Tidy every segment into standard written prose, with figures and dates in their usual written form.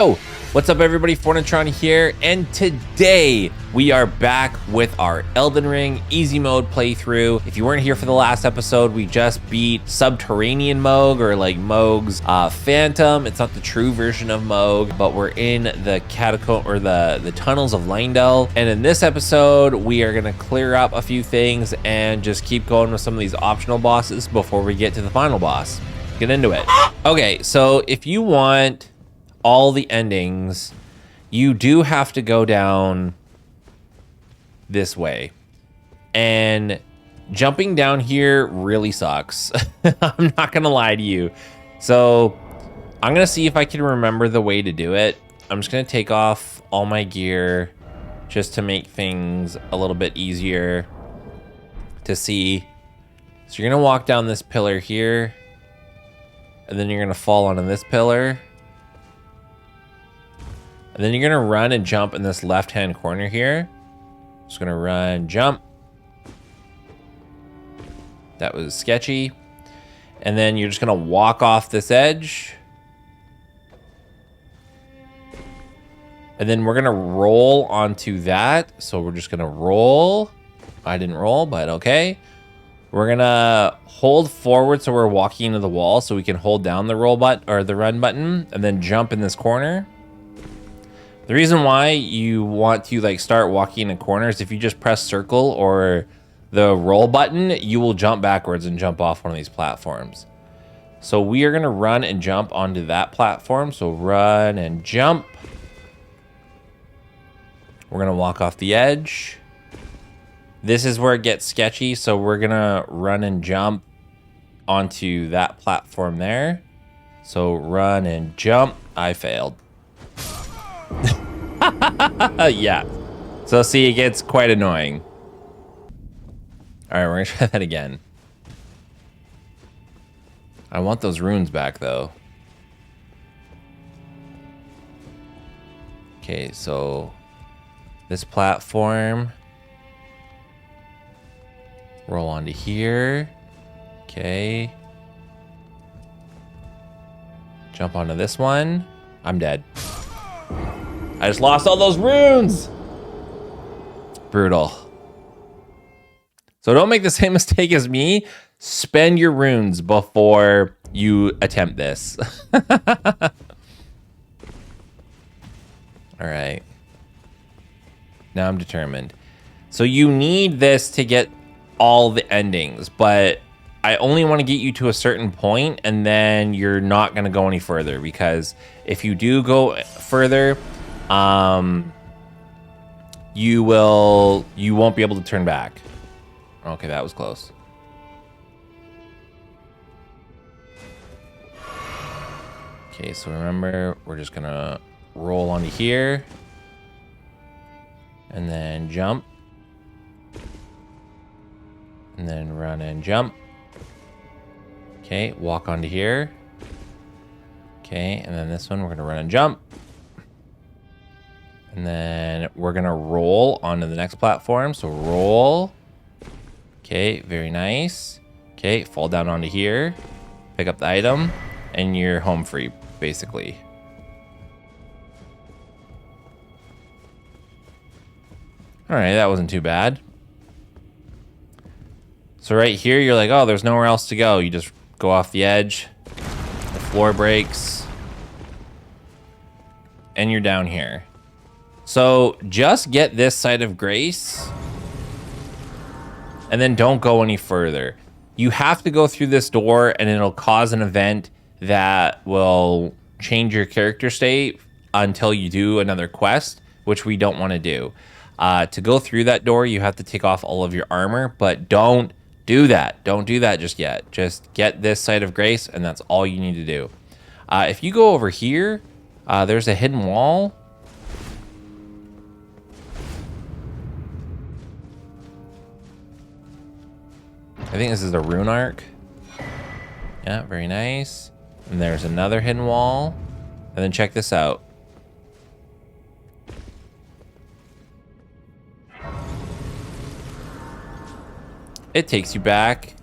Oh, what's up everybody, FornaTRON here, and today we are back with our Elden Ring easy mode playthrough. If you weren't here for the last episode, we just beat Subterranean Moog, or like Moog's Phantom. It's not the true version of Moog, but we're in the catacomb, or the tunnels of Leyndell. And in this episode, we are gonna clear up a few things and just keep going with some of these optional bosses before we get to the final boss. Get into it. Okay, so if you want all the endings, you do have to go down this way, and jumping down here really sucks. I'm not gonna lie to you. So I'm gonna see if I can remember the way to do it. I'm just gonna take off all my gear just to make things a little bit easier to see. So you're gonna walk down this pillar here, and then you're gonna fall onto this pillar. And then you're gonna run and jump in this left-hand corner here. Just gonna run, jump. That was sketchy. And then you're just gonna walk off this edge. And then we're gonna roll onto that. So we're just gonna roll. I didn't roll, but okay. We're gonna hold forward so we're walking into the wall, so we can hold down the roll button or the run button, and then jump in this corner. The reason why you want to like start walking in corners, if you just press circle or the roll button, you will jump backwards and jump off one of these platforms. So we are gonna run and jump onto that platform. So run and jump. We're gonna walk off the edge. This is where it gets sketchy. So we're gonna run and jump onto that platform there. So run and jump. I failed. Yeah. So see, it gets quite annoying. All right, we're gonna try that again. I want those runes back though. Okay, so this platform. Roll onto here. Okay. Jump onto this one. I'm dead. I just lost all those runes. Brutal. So don't make the same mistake as me. Spend your runes before you attempt this. All right. Now I'm determined. So you need this to get all the endings, but I only want to get you to a certain point, and then you're not going to go any further, because if you do go further, you won't be able to turn back. Okay, that was close. Okay, so remember, we're just gonna roll onto here and then jump, and then run and jump. Okay, walk onto here. Okay, and then this one we're gonna run and jump. And then we're gonna roll onto the next platform. So roll. Okay, very nice. Okay, fall down onto here. Pick up the item, and you're home free, basically. All right, that wasn't too bad. So right here, you're like, oh, there's nowhere else to go. You just go off the edge. The floor breaks. And you're down here. So just get this side of grace, and then don't go any further. You have to go through this door, and it'll cause an event that will change your character state until you do another quest, which we don't want to do. To go through that door, you have to take off all of your armor, but don't do that. Don't do that just yet. Just get this side of grace, and that's all you need to do. If you go over here, there's a hidden wall. I think this is a rune arc. Yeah, very nice. And there's another hidden wall. And then check this out. It takes you back.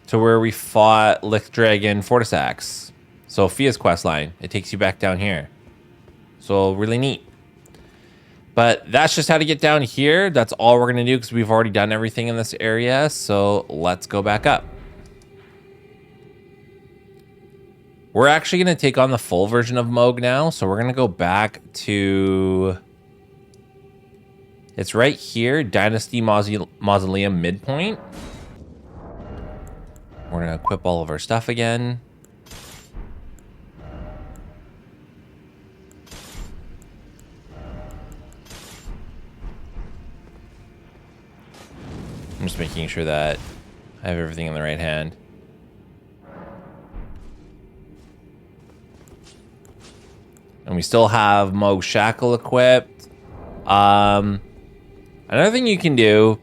to where we fought Lick Dragon Fortisax. Sophia's quest line. It takes you back down here. So really neat. But that's just how to get down here. That's all we're going to do because we've already done everything in this area. So let's go back up. We're actually going to take on the full version of Moog now. So we're going to go back to... It's right here, Dynasty Mausoleum midpoint. We're going to equip all of our stuff again. I'm just making sure that I have everything in the right hand. And we still have Moog Shackle equipped. Another thing you can do,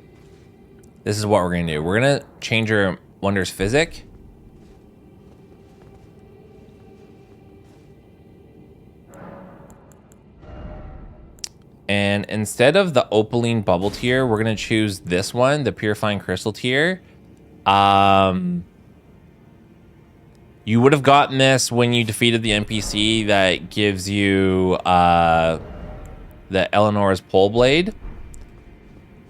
this is what we're gonna do. We're gonna change our Wonders Physic. And instead of the Opaline Bubble tier, we're going to choose this one, the Purifying Crystal tier. You would have gotten this when you defeated the NPC that gives you the Eleanor's Pole Blade.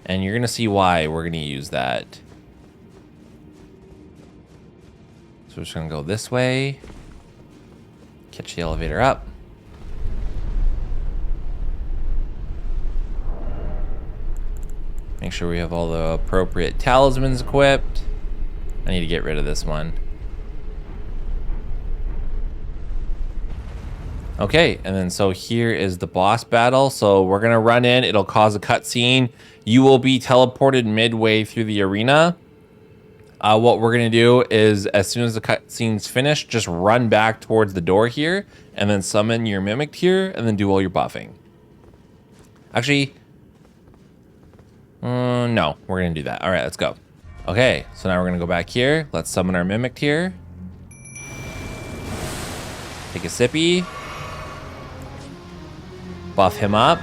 And you're going to see why we're going to use that. So we're just going to go this way. Catch the elevator up. Make sure we have all the appropriate talismans equipped. I need to get rid of this one. Okay, and then so here is the boss battle. So we're gonna run in, it'll cause a cutscene. You will be teleported midway through the arena. What we're gonna do is as soon as the cutscene's finished, just run back towards the door here and then summon your Mimic here and then do all your buffing. Actually, no, we're gonna do that. All right, let's go. Okay, so now we're gonna go back here. Let's summon our Mimic here. Take a sippy. Buff him up.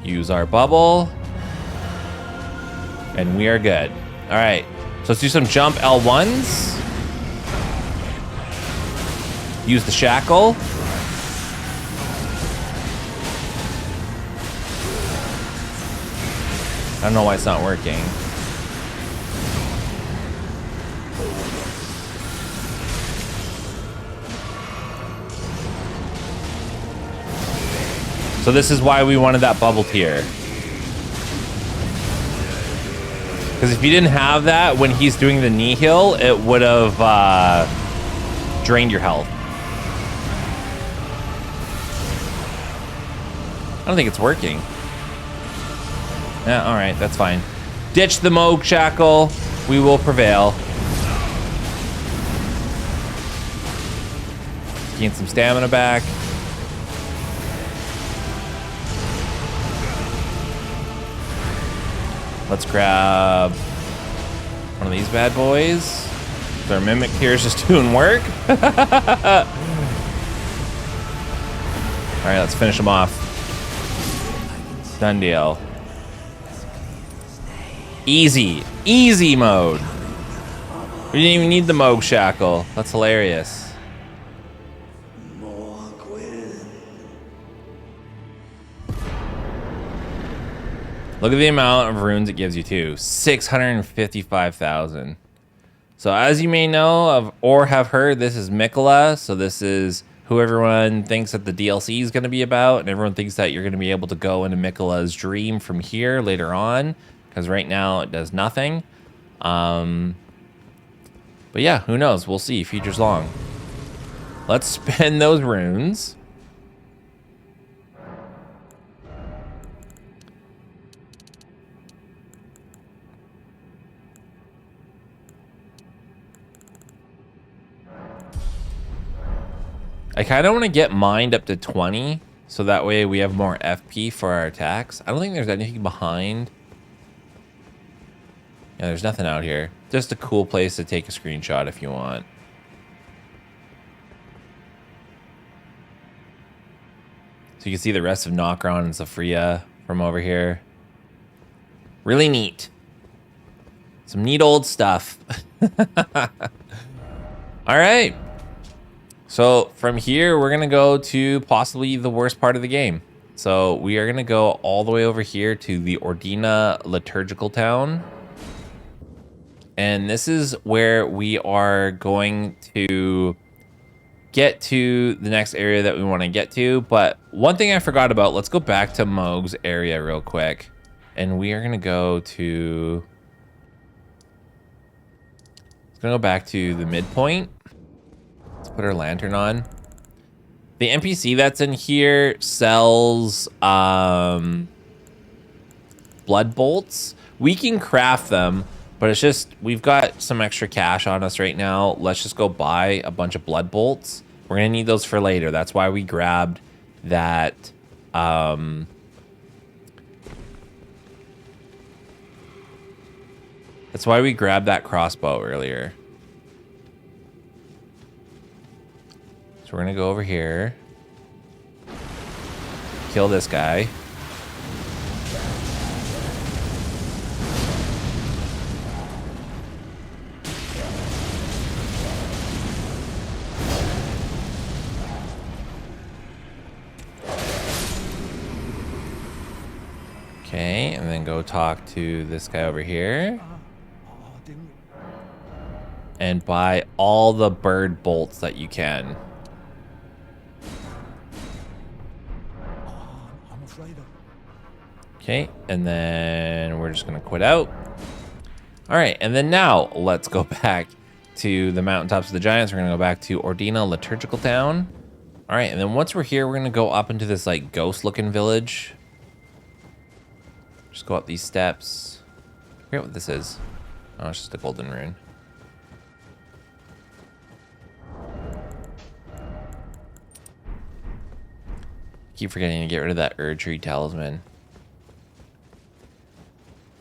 Use our bubble. And we are good. All right, so let's do some jump L1s. Use the shackle. I don't know why it's not working. So this is why we wanted that bubble tier. Because if you didn't have that when he's doing the knee heal, it would have drained your health. I don't think it's working. Yeah, all right, that's fine. Ditch the Moog Shackle. We will prevail. Gain some stamina back. Let's grab one of these bad boys. Their Mimic here is just doing work. All right, let's finish them off. Done deal. Easy, easy mode. We didn't even need the Moog Shackle. That's hilarious. Look at the amount of runes it gives you too. 655,000. So as you may know of or have heard, this is Mikola. So this is who everyone thinks that the DLC is going to be about. And everyone thinks that you're going to be able to go into Mikola's dream from here later on. Because right now it does nothing. But yeah, who knows? We'll see. Future's long. Let's spend those runes. I kind of want to get mined up to 20. So that way we have more FP for our attacks. I don't think there's anything behind. Yeah, there's nothing out here. Just a cool place to take a screenshot if you want. So you can see the rest of Nokron and Zafria from over here. Really neat. Some neat old stuff. All right. So from here, we're going to go to possibly the worst part of the game. So we are going to go all the way over here to the Ordina liturgical town. And this is where we are going to get to the next area that we want to get to. But one thing I forgot about, let's go back to Moog's area real quick. And we are going to go to... Let's go back to the midpoint. Let's put our lantern on. The NPC that's in here sells blood bolts. We can craft them, but it's just, we've got some extra cash on us right now. Let's just go buy a bunch of blood bolts. We're gonna need those for later. That's why we grabbed that. That's why we grabbed that crossbow earlier. So we're gonna go over here. Kill this guy. Okay, and then go talk to this guy over here. And buy all the bird bolts that you can. Okay, and then we're just gonna quit out. All right, and then now let's go back to the mountaintops of the giants. We're gonna go back to Ordina liturgical town. All right, and then once we're here, we're gonna go up into this like ghost looking village. Just go up these steps. I forget what this is. Oh, it's just a golden rune. Keep forgetting to get rid of that Erdtree talisman.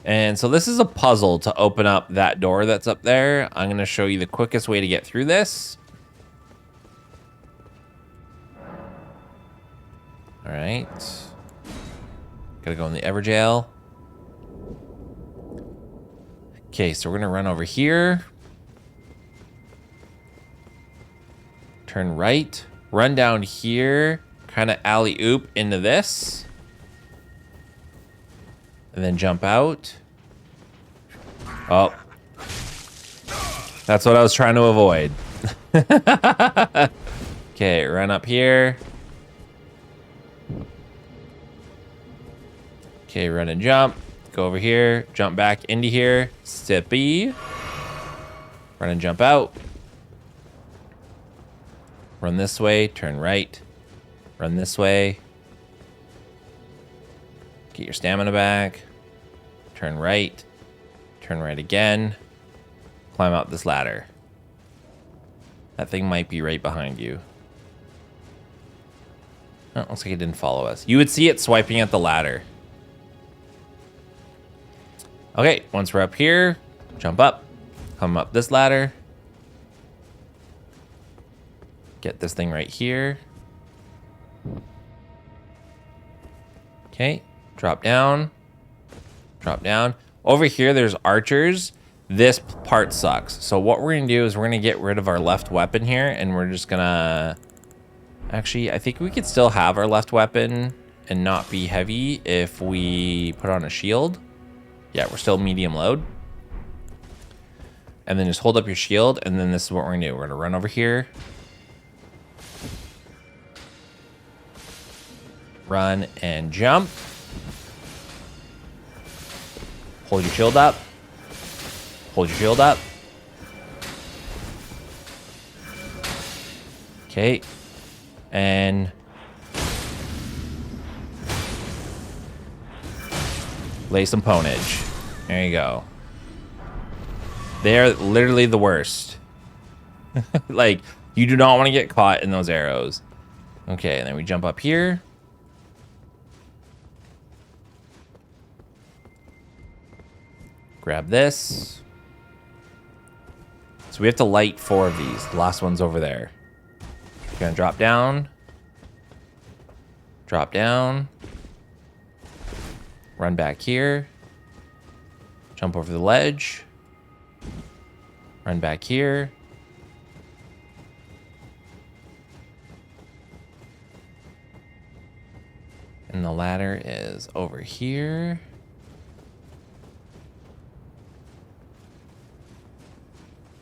And so this is a puzzle to open up that door that's up there. I'm going to show you the quickest way to get through this. All right. Got to go in the Everjail. Okay, so we're going to run over here. Turn right. Run down here. Kind of alley-oop into this. And then jump out. Oh. That's what I was trying to avoid. Okay, run up here. Okay, run and jump. Go over here. Jump back into here. Sippy. Run and jump out. Run this way. Turn right. Run this way. Get your stamina back. Turn right. Turn right again. Climb out this ladder. That thing might be right behind you. Oh, looks like it didn't follow us. You would see it swiping at the ladder. Okay, once we're up here, jump up. Come up this ladder. Get this thing right here. Okay, drop down. Drop down. Over here, there's archers. This part sucks. So what we're gonna do is we're gonna get rid of our left weapon here, and we're just gonna... Actually, I think we could still have our left weapon and not be heavy if we put on a shield. Yeah, we're still medium load. And then just hold up your shield, and then this is what we're gonna do. We're gonna run over here. Run and jump. Hold your shield up. Hold your shield up. Okay. And lay some ponage. There you go. They're literally the worst. Like, you do not want to get caught in those arrows. Okay, and then we jump up here. Grab this. So we have to light 4 of these. The last one's over there. We're gonna drop down. Drop down. Run back here. Jump over the ledge. Run back here. And the ladder is over here.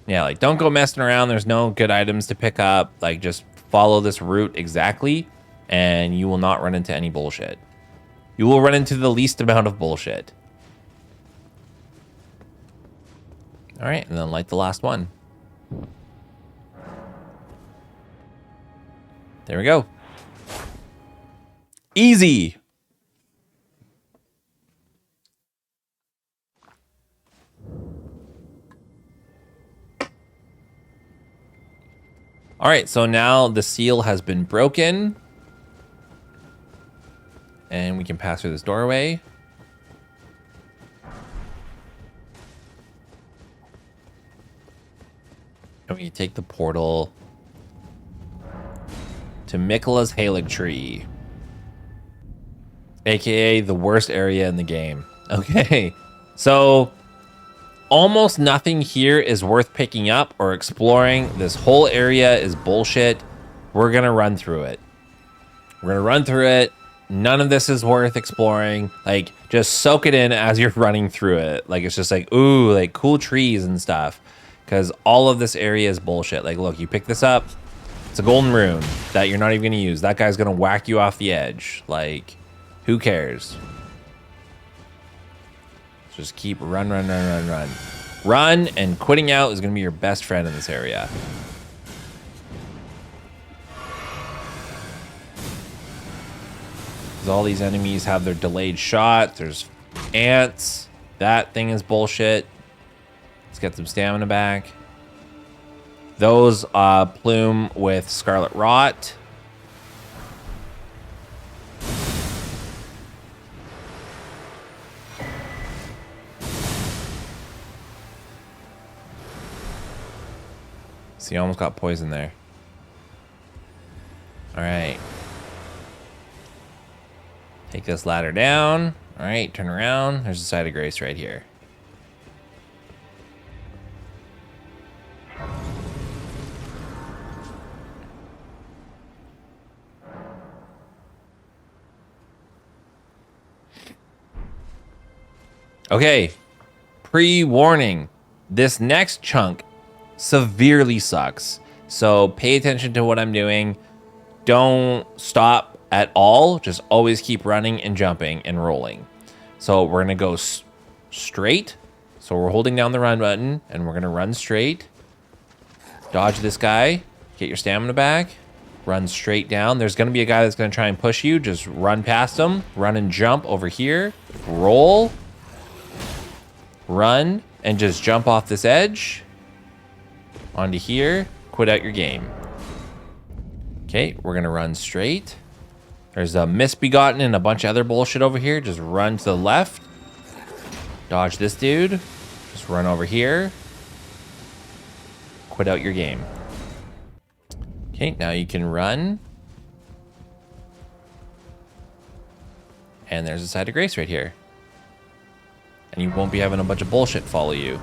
Yeah, like, don't go messing around. There's no good items to pick up. Like, just follow this route exactly, and you will not run into any bullshit. You will run into the least amount of bullshit. All right, and then light the last one. There we go. Easy. All right, so now the seal has been broken. And we can pass through this doorway. And we can take the portal to Miquella's Halig Tree. AKA the worst area in the game. Okay, so almost nothing here is worth picking up or exploring. This whole area is bullshit. We're gonna run through it. We're gonna run through it. None of this is worth exploring. Like, just soak it in as you're running through it. Like, it's just like, ooh, like cool trees and stuff. Because all of this area is bullshit. Like, look, you pick this up. It's a golden rune that you're not even gonna use. That guy's gonna whack you off the edge. Like, who cares? Just keep run. Run, and quitting out is gonna be your best friend in this area. Because all these enemies have their delayed shot. There's ants. That thing is bullshit. Let's get some stamina back. Those plume with Scarlet Rot. See, you almost got poison there. All right. Take this ladder down. All right, turn around. There's a side of grace right here. Okay, pre-warning. This next chunk severely sucks. So pay attention to what I'm doing. Don't stop at all. Just always keep running and jumping and rolling. So we're gonna go straight. So we're holding down the run button and we're gonna run straight. Dodge this guy. Get your stamina back. Run straight down. There's gonna be a guy that's gonna try and push you. Just run past him. Run and jump over here. Roll. Run and just jump off this edge. Onto here. Quit out your game. Okay, we're gonna run straight. There's a misbegotten and a bunch of other bullshit over here. Just run to the left. Dodge this dude. Just run over here. Quit out your game. Okay, now you can run. And there's a side of grace right here. And you won't be having a bunch of bullshit follow you.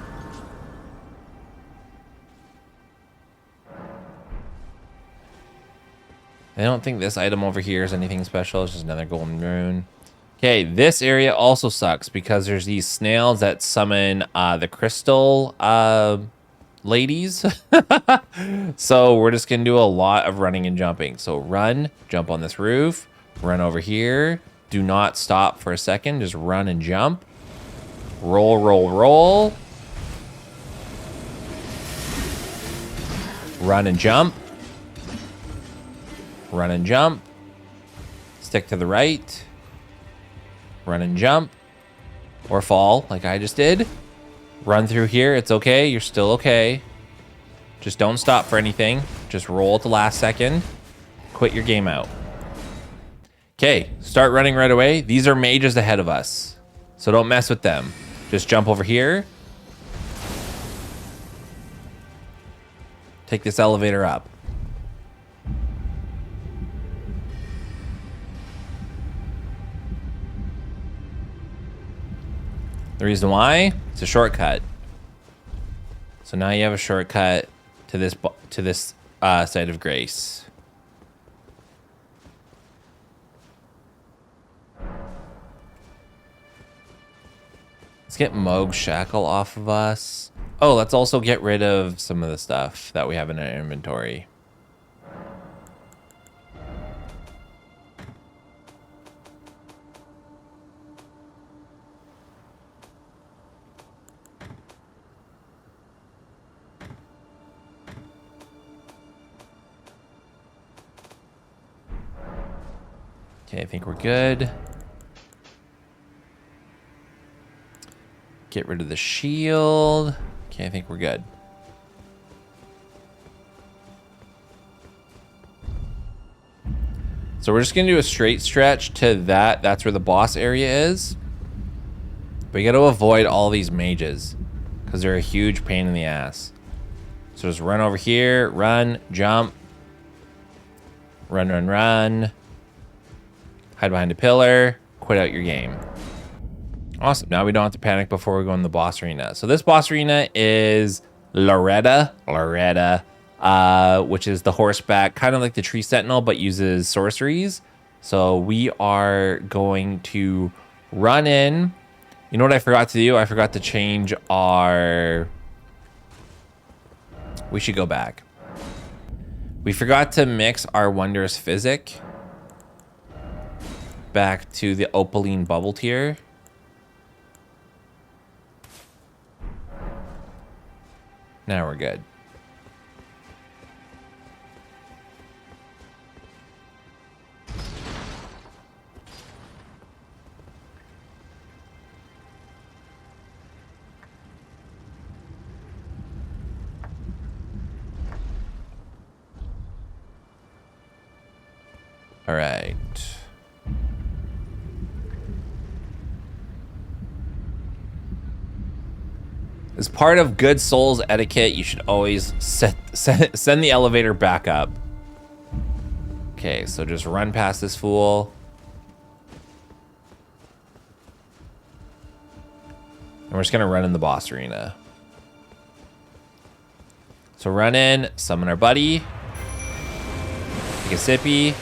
I don't think this item over here is anything special. It's just another golden rune. Okay, this area also sucks because there's these snails that summon the crystal ladies. So we're just gonna do a lot of running and jumping. So run, jump on this roof, run over here. Do not stop for a second. Just run and jump. Roll, roll, roll. Run and jump. Run and jump. Stick to the right. Run and jump. Or fall, like I just did. Run through here. It's okay. You're still okay. Just don't stop for anything. Just roll at the last second. Quit your game out. Okay, start running right away. These are mages ahead of us, so don't mess with them. Just jump over here. Take this elevator up. The reason why? It's a shortcut. So now you have a shortcut to this site of grace. Let's get Moog's shackle off of us. Oh, let's also get rid of some of the stuff that we have in our inventory. Okay, I think we're good. Get rid of the shield. Okay, I think we're good. So we're just gonna do a straight stretch to that. That's where the boss area is. But you gotta avoid all these mages because they're a huge pain in the ass. So just run over here, run, jump, run, run, run. Hide behind a pillar, quit out your game. Awesome, now we don't have to panic before we go in the boss arena. So this boss arena is Loretta, which is the horseback, kind of like the tree sentinel, but uses sorceries. So we are going to run in. You know what I forgot to do? I forgot to change our... We should go back. We forgot to mix our Wondrous Physic back to the Opaline bubble tier. Now we're good. All right. As part of good Souls etiquette, you should always send the elevator back up. Okay, so just run past this fool. And we're just gonna run in the boss arena. So run in, summon our buddy. Take a sippy.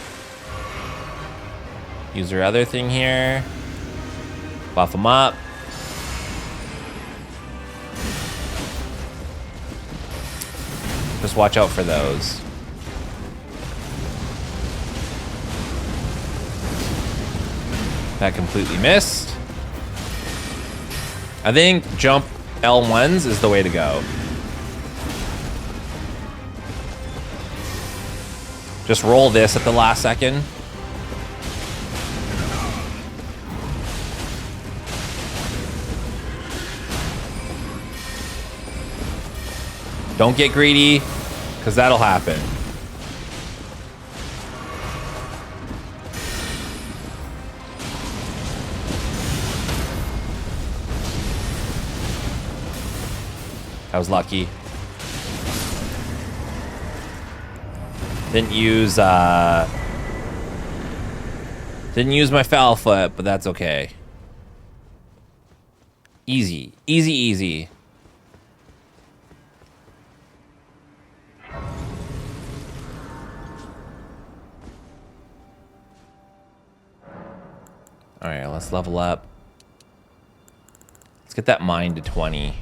Use our other thing here. Buff him up. Just watch out for those. That completely missed. I think jump L1s is the way to go. Just roll this at the last second. Don't get greedy, because that'll happen. I was lucky. Didn't use my foul foot, but that's okay. Easy, easy, easy. All right, let's level up. Let's get that mine to 20.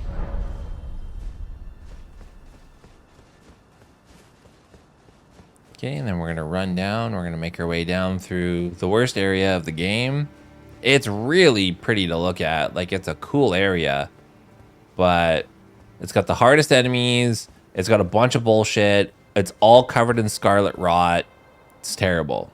Okay, and then we're gonna run down. We're gonna make our way down through the worst area of the game. It's really pretty to look at. Like, it's a cool area, but it's got the hardest enemies. It's got a bunch of bullshit. It's all covered in scarlet rot. It's terrible.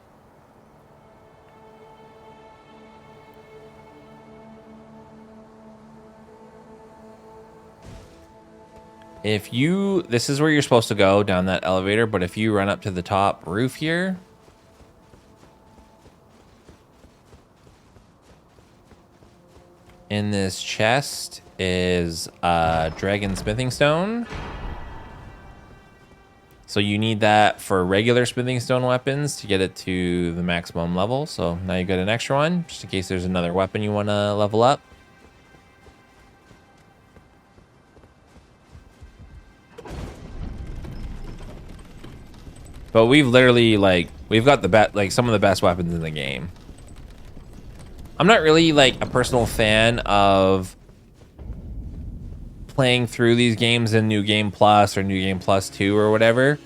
If you, this is where you're supposed to go, down that elevator, but if you run up to the top roof here, in this chest is a dragon smithing stone. So you need that for regular smithing stone weapons to get it to the maximum level. So now you got an extra one, just in case there's another weapon you want to level up. But we've literally, like, we've got the best, like, some of the best weapons in the game. I'm not really, like, a personal fan of playing through these games in New Game Plus or New Game Plus 2 or whatever.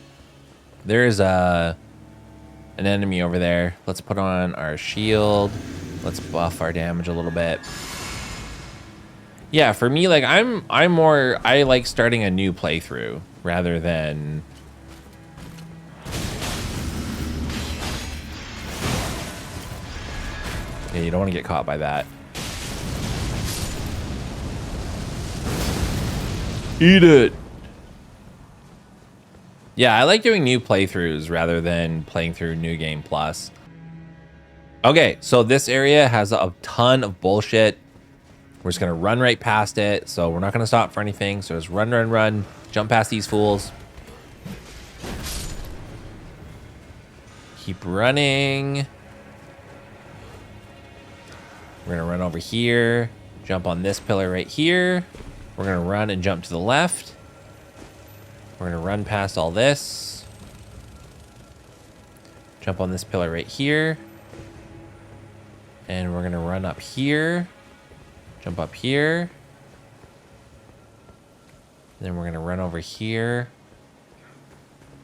There's an enemy over there. Let's put on our shield. Let's buff our damage a little bit. Yeah, for me, like, I like starting a new playthrough rather than... Yeah, you don't want to get caught by that. Eat it! Yeah, I like doing new playthroughs rather than playing through New Game Plus. Okay, so this area has a ton of bullshit. We're just gonna run right past it, so we're not gonna stop for anything. So just run, run, run, jump past these fools. Keep running. We're gonna run over here, jump on this pillar right here. We're gonna run and jump to the left. We're gonna run past all this. Jump on this pillar right here. And we're gonna run up here. Jump up here. Then we're gonna run over here.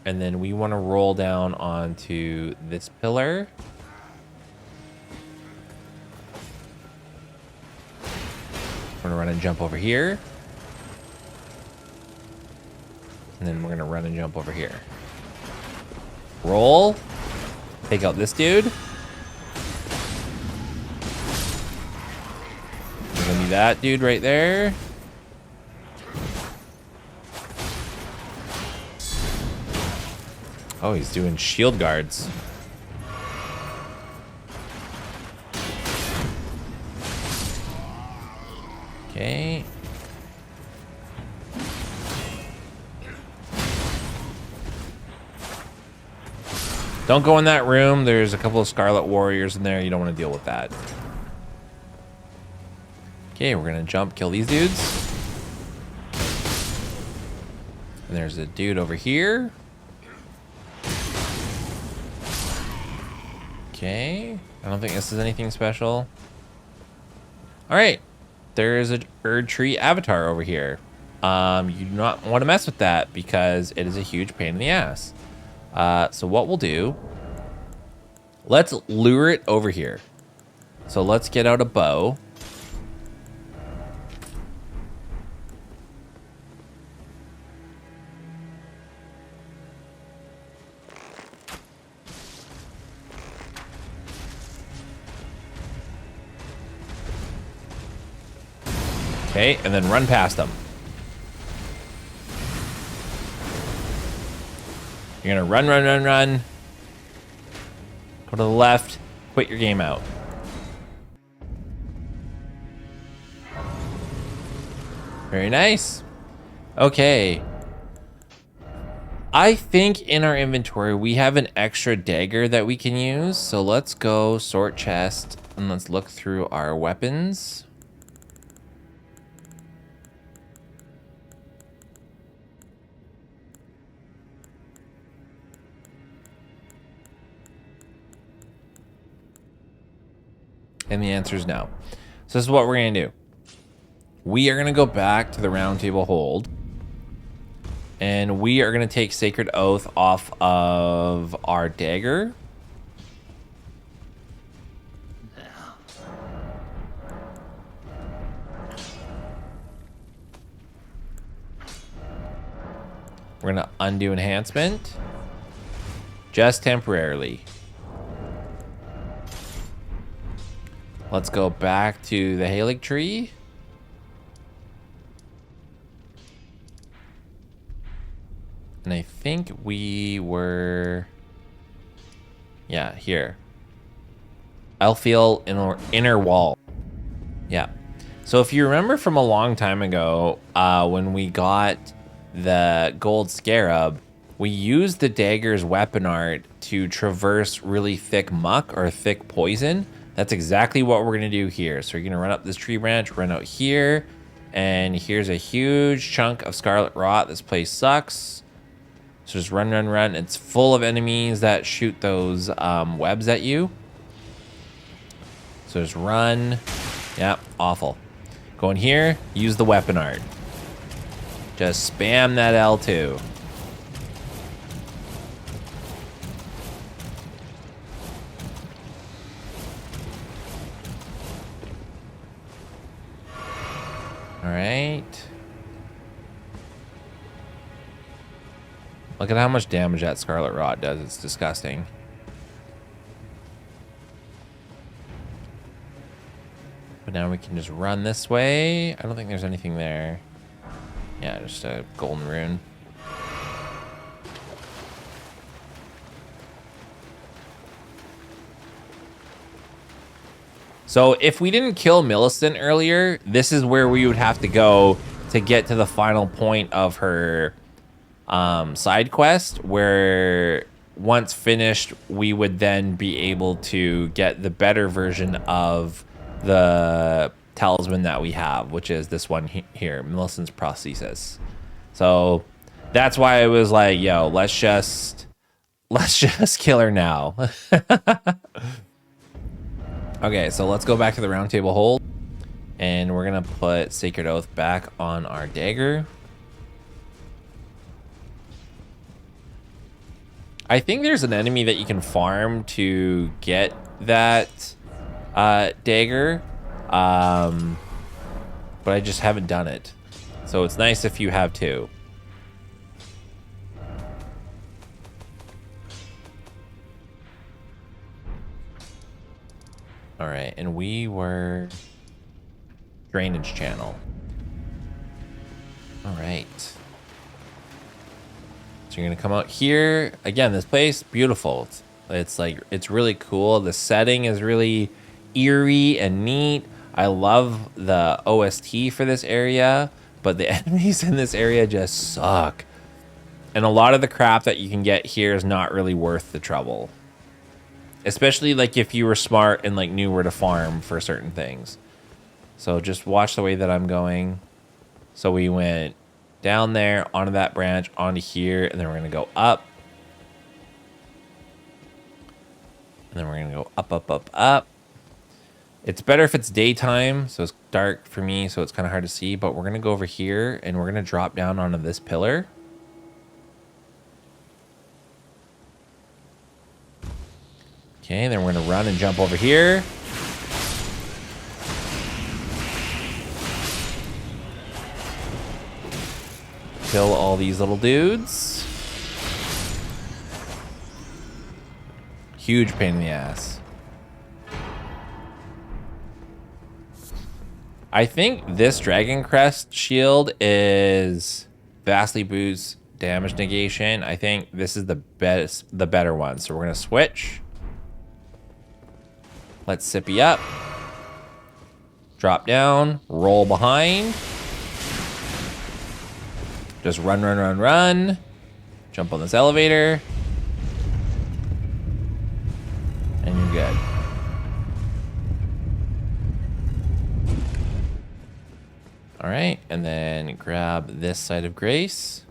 And then we wanna roll down onto this pillar. We're gonna run and jump over here. And then we're gonna run and jump over here. Roll. Take out this dude. There's gonna be that dude right there. Oh, he's doing shield guards. Okay. Don't go in that room. There's a couple of Scarlet Warriors in there. You don't want to deal with that. Okay, we're going to jump, kill these dudes. And there's a dude over here. Okay. I don't think this is anything special. All right. There's a Erd Tree avatar over here. You do not want to mess with that because it is a huge pain in the ass. So what we'll do, let's lure it over here. So let's get out a bow. Okay, and then run past them. You're gonna run, run, run, run. Go to the left, quit your game out. Very nice. Okay. I think in our inventory, we have an extra dagger that we can use. So let's go sort chest and let's look through our weapons. And the answer is no. So this is what we're going to do. We are going to go back to the round table hold. And we are going to take Sacred Oath off of our dagger. We're going to undo enhancement. Just temporarily. Let's go back to the Halig tree. And I think we were... Yeah, here. Elfiel inner wall. Yeah. So if you remember from a long time ago, when we got the gold scarab, we used the dagger's weapon art to traverse really thick muck or thick poison. That's exactly what we're gonna do here. So you're gonna run up this tree branch, run out here, and here's a huge chunk of scarlet rot. This place sucks. So just run, run, run. It's full of enemies that shoot those webs at you. So just run. Yep, awful. Go in here, use the weapon art. Just spam that L2. All right. Look at how much damage that Scarlet Rot does. It's disgusting. But now we can just run this way. I don't think there's anything there. Yeah, just a golden rune. So if we didn't kill Millicent earlier, this is where we would have to go to get to the final point of her side quest, where once finished, we would then be able to get the better version of the talisman that we have, which is this one here, Millicent's prosthesis. So that's why I was like, yo, let's just kill her now. Okay, so let's go back to the round table hold, and we're gonna put Sacred Oath back on our dagger. I think there's an enemy that you can farm to get that dagger, but I just haven't done it. So it's nice if you have two. All right, and we were drainage channel. All right. So you're gonna come out here. Again, this place, beautiful. It's like, it's really cool. The setting is really eerie and neat. I love the OST for this area, but the enemies in this area just suck. And a lot of the crap that you can get here is not really worth the trouble. Especially like if you were smart and like knew where to farm for certain things. So just watch the way that I'm going. So we went down there, onto that branch, onto here, and then we're gonna go up. And then we're gonna go up, up, up, up. It's better if it's daytime, so it's dark for me, so it's kind of hard to see, but we're gonna go over here and we're gonna drop down onto this pillar. Okay, then we're gonna run and jump over here. Kill all these little dudes. Huge pain in the ass. I think this Dragon Crest shield is vastly boosts damage negation. I think this is the better one. So we're gonna switch. Let's sippy up. Drop down, roll behind. Just run, run, run, run. Jump on this elevator. And you're good. All right, and then grab this side of grace.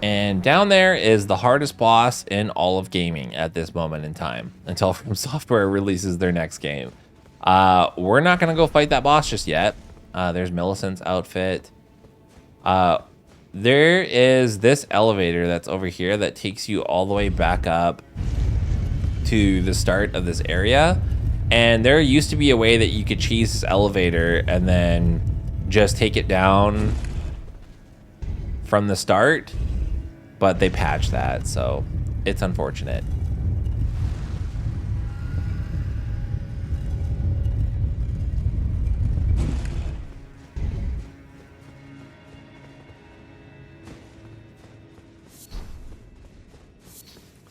And down there is the hardest boss in all of gaming at this moment in time, until From Software releases their next game. We're not gonna go fight that boss just yet. There's Millicent's outfit. There is this elevator that's over here that takes you all the way back up to the start of this area. And there used to be a way that you could cheese this elevator and then just take it down from the start, but they patched that, so it's unfortunate.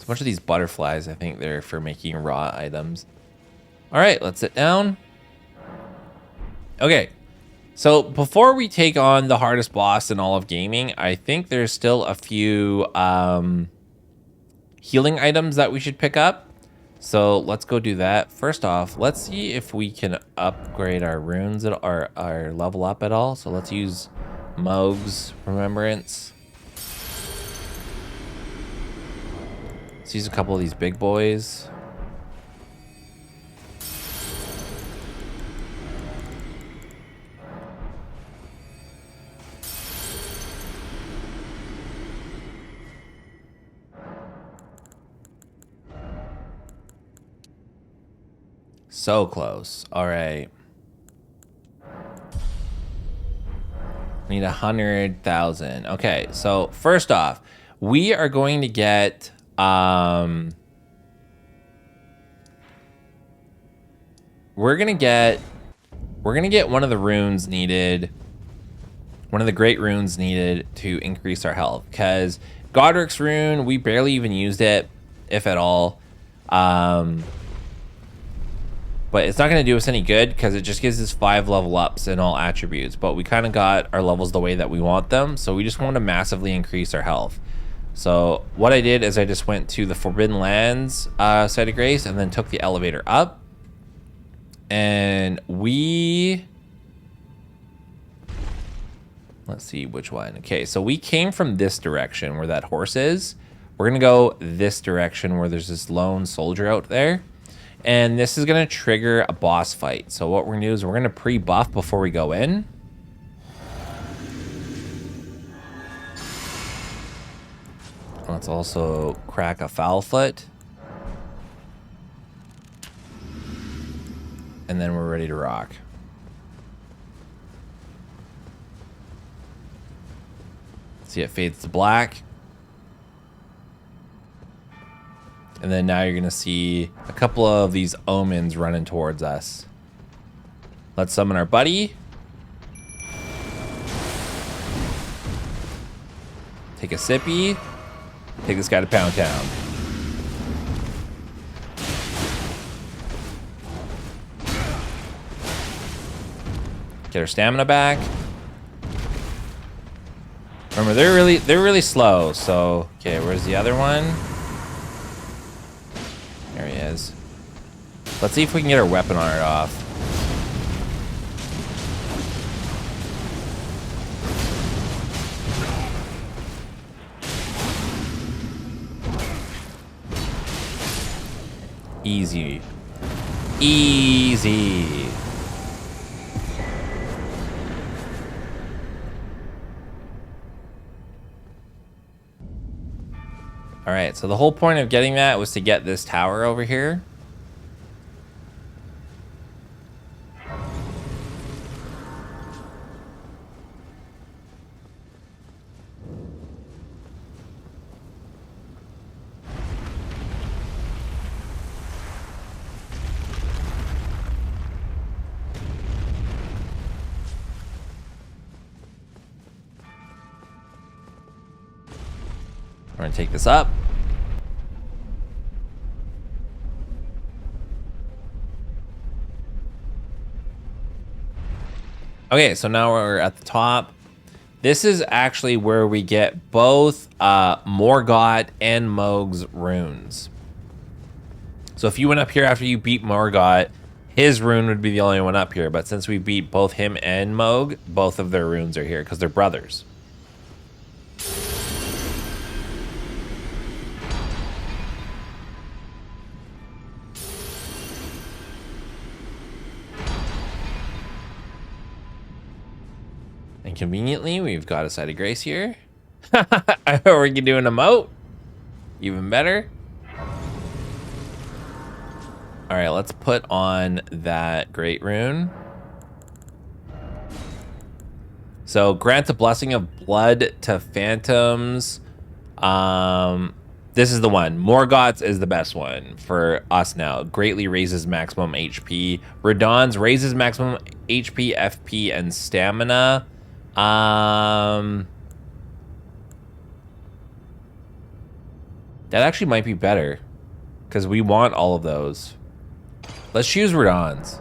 A bunch of these butterflies, I think they're for making raw items. All right, let's sit down. Okay, so before we take on the hardest boss in all of gaming, I think there's still a few healing items that we should pick up. So let's go do that. First off, let's see if we can upgrade our runes or our level up at all. So let's use Moog's remembrance. Let's use a couple of these big boys. So close. All right. Need 100,000. Okay, so first off, we are going to get we're gonna get one of the runes needed, one of the great runes needed to increase our health, because Godric's rune, we barely even used it, if at all. But it's not going to do us any good because it just gives us 5 level ups in all attributes. But we kind of got our levels the way that we want them. So we just want to massively increase our health. So what I did is I just went to the Forbidden Lands site of grace and then took the elevator up. And let's see which one. Okay, so we came from this direction where that horse is. We're going to go this direction where there's this lone soldier out there. And this is going to trigger a boss fight. So what we're going to do is we're going to pre-buff before we go in. Let's also crack a foul foot. And then we're ready to rock. See, it fades to black. And then now you're going to see a couple of these omens running towards us. Let's summon our buddy. Take a sippy. Take this guy to Pound Town. Get our stamina back. Remember, they're really slow. So, okay, where's the other one? There he is. Let's see if we can get our weapon art off. Easy. Easy. All right, so the whole point of getting that was to get this tower over here. We're gonna take this up. Okay, so now we're at the top. This is actually where we get both Morgott and Moog's runes. So if you went up here after you beat Morgott, his rune would be the only one up here. But since we beat both him and Moog, both of their runes are here because they're brothers. And conveniently, we've got a side of grace here. I know we can do an emote. Even better. All right, let's put on that great rune. So grant a blessing of blood to phantoms. This is the one. Morgott's is the best one for us now. Greatly raises maximum HP. Radon's raises maximum HP, FP, and stamina. That actually might be better because we want all of those. Let's choose Radon's.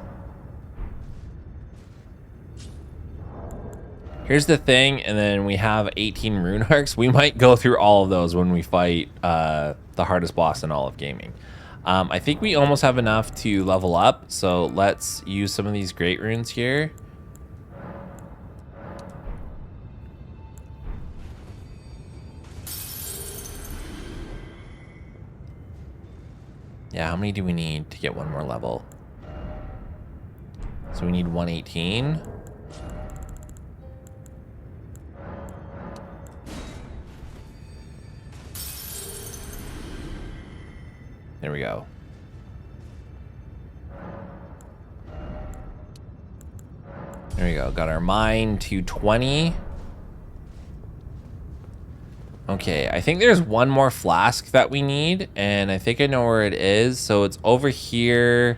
Here's the thing, and then we have 18 rune arcs. We might go through all of those when we fight the hardest boss in all of gaming. I think we almost have enough to level up, so let's use some of these great runes here. Yeah, how many do we need to get one more level? So we need 118. There we go. There we go. Got our mine to 20. Okay, I think there's one more flask that we need, and I think I know where it is. So it's over here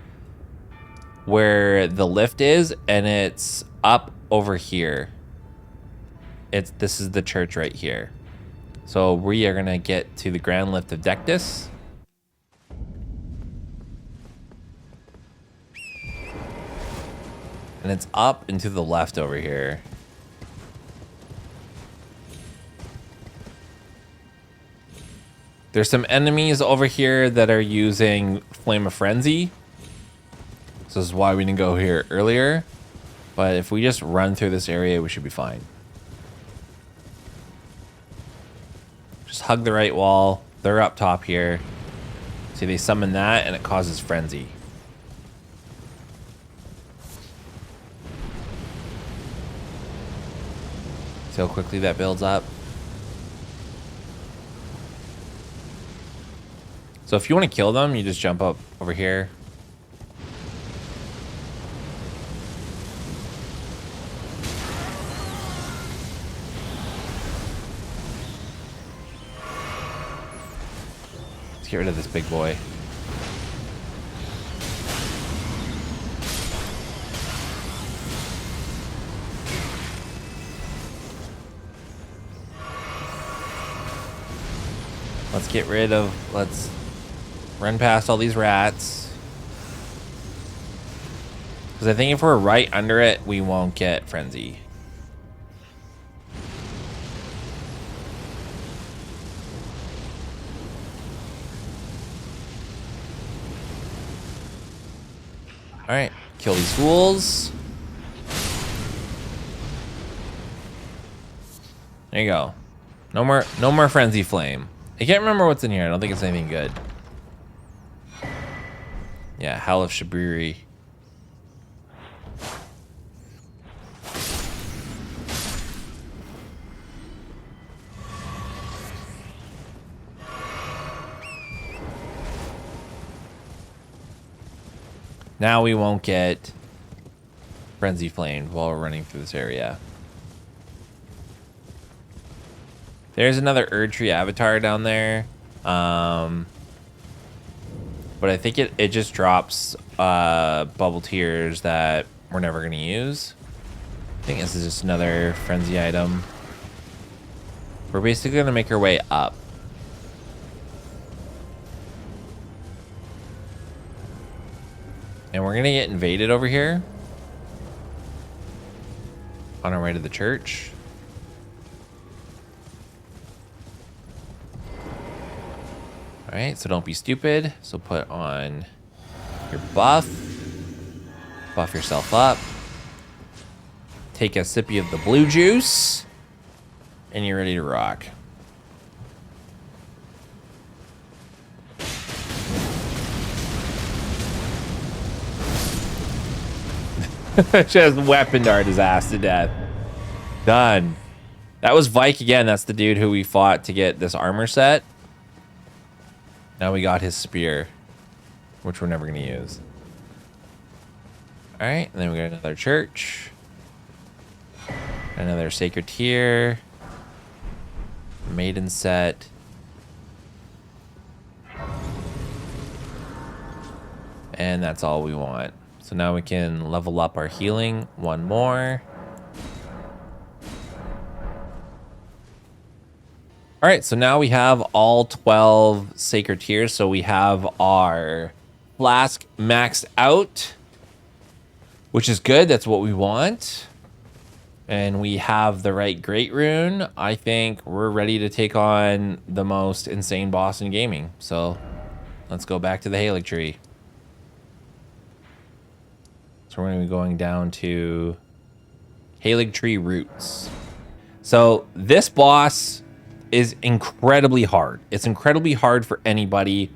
where the lift is, and it's up over here. This is the church right here. So we are gonna get to the grand lift of Dectus. And it's up and to the left over here. There's some enemies over here that are using Flame of Frenzy. So this is why we didn't go here earlier. But if we just run through this area, we should be fine. Just hug the right wall. They're up top here. See, they summon that and it causes frenzy. See how quickly that builds up. So if you want to kill them, you just jump up over here. Let's get rid of this big boy. Let's run past all these rats. Because I think if we're right under it, we won't get frenzy. All right, kill these fools. There you go. No more frenzy flame. I can't remember what's in here. I don't think it's anything good. Yeah, Howl of Shabiri. Now we won't get frenzy flamed while we're running through this area. There's another Erdtree avatar down there. But I think it just drops bubble tears that we're never going to use. I think this is just another frenzy item. We're basically going to make our way up. And we're going to get invaded over here. On our way to the church. All right, so don't be stupid. So put on your buff. Buff yourself up. Take a sippy of the blue juice. And you're ready to rock. Just weapon dart his ass to death. Done. That was Vike again. That's the dude who we fought to get this armor set. Now we got his spear, which we're never going to use. All right, and then we got another church. Another sacred tier. Maiden set. And that's all we want. So now we can level up our healing one more. All right, so now we have all 12 sacred tiers. So we have our flask maxed out, which is good. That's what we want. And we have the right great rune. I think we're ready to take on the most insane boss in gaming. So let's go back to the Halig tree. So we're going to be going down to Halig tree roots. So this boss is incredibly hard. It's incredibly hard for anybody.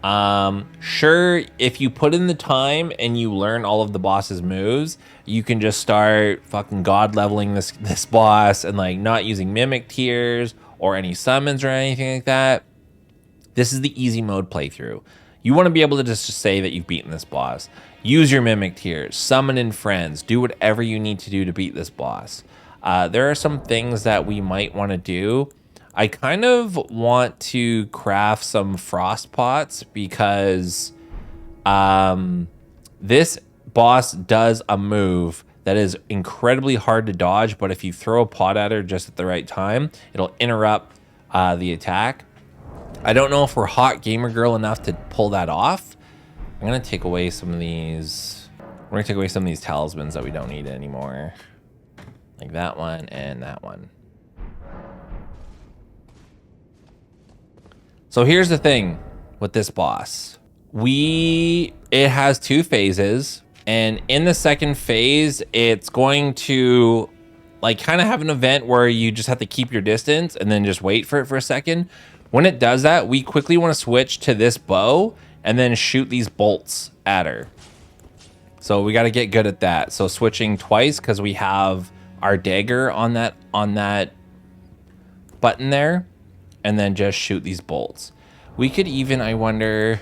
Sure, if you put in the time and you learn all of the boss's moves, you can just start fucking god leveling this boss and like not using mimic tiers or any summons or anything like that. This is the easy mode playthrough. You want to be able to just say that you've beaten this boss. Use your mimic tiers, summon in friends, do whatever you need to do to beat this boss. There are some things that we might want to do. I kind of want to craft some frost pots because this boss does a move that is incredibly hard to dodge, but if you throw a pot at her just at the right time, it'll interrupt the attack. I don't know if we're hot gamer girl enough to pull that off. I'm gonna take away some of these. We're gonna take away some of these talismans that we don't need anymore. Like that one and that one. So here's the thing with this boss. It has 2 phases, and in the second phase, it's going to like kind of have an event where you just have to keep your distance and then just wait for it for a second. When it does that, we quickly want to switch to this bow and then shoot these bolts at her. So we got to get good at that. So switching twice because we have our dagger on that button there, and then just shoot these bolts. We could even, I wonder,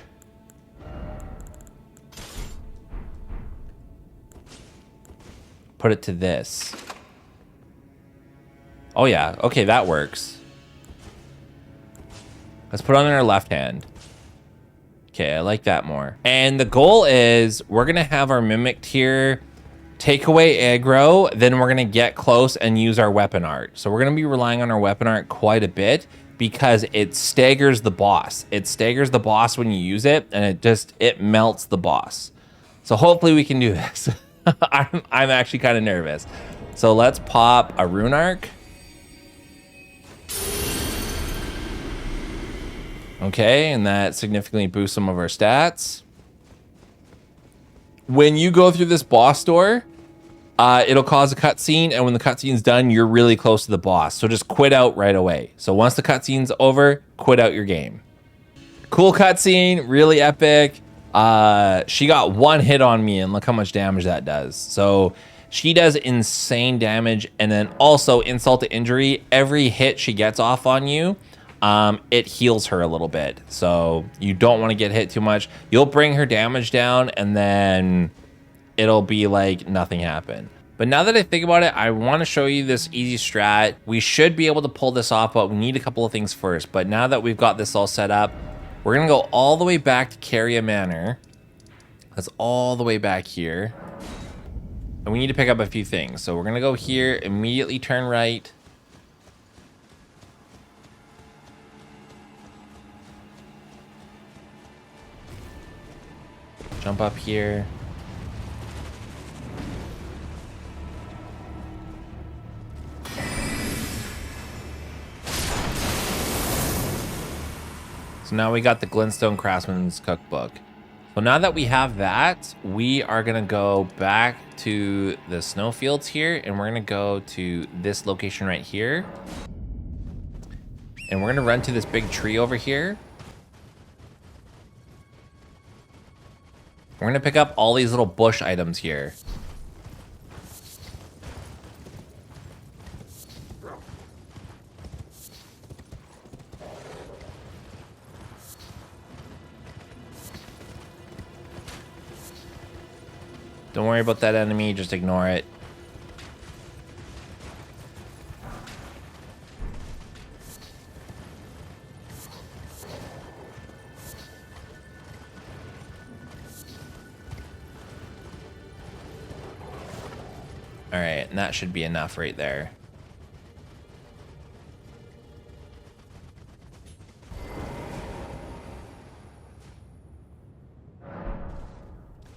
put it to this. Oh yeah, okay, that works. Let's put it on our left hand. Okay, I like that more. And the goal is we're gonna have our mimic tier take away aggro, then we're gonna get close and use our weapon art. So we're gonna be relying on our weapon art quite a bit because it staggers the boss. It staggers the boss when you use it, and it melts the boss. So hopefully we can do this. I'm actually kind of nervous. So let's pop a rune arc. Okay, and that significantly boosts some of our stats. When you go through this boss door, it'll cause a cutscene, and when the cutscene's done, you're really close to the boss. So just quit out right away. So once the cutscene's over, quit out your game. Cool cutscene, really epic. She got 1 hit on me, and look how much damage that does. So she does insane damage, and then also insult to injury. Every hit she gets off on you, it heals her a little bit. So you don't want to get hit too much. You'll bring her damage down, and then it'll be like nothing happened. But now that I think about it, I want to show you this easy strat. We should be able to pull this off, but we need a couple of things first. But now that we've got this all set up, we're gonna go all the way back to Caria Manor. That's all the way back here. And we need to pick up a few things. So we're gonna go here, immediately turn right. Jump up here. So now we got the Glintstone Craftsman's Cookbook. So now that we have that, we are gonna go back to the snowfields here, and we're gonna go to this location right here. And we're gonna run to this big tree over here. We're gonna pick up all these little bush items here. Don't worry about that enemy, just ignore it. All right, and that should be enough right there.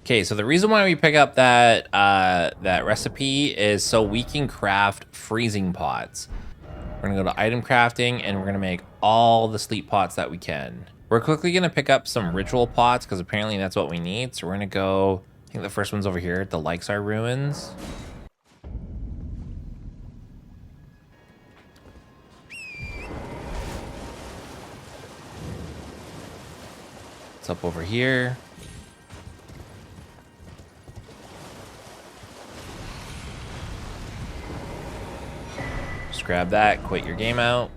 Okay, so the reason why we pick up that that recipe is so we can craft freezing pots. We're gonna go to item crafting, and we're gonna make all the sleep pots that we can. We're quickly gonna pick up some ritual pots because apparently that's what we need. So we're gonna go, I think the first one's over here, the Leixar Ruins. What's up over here? Just grab that, quit your game out.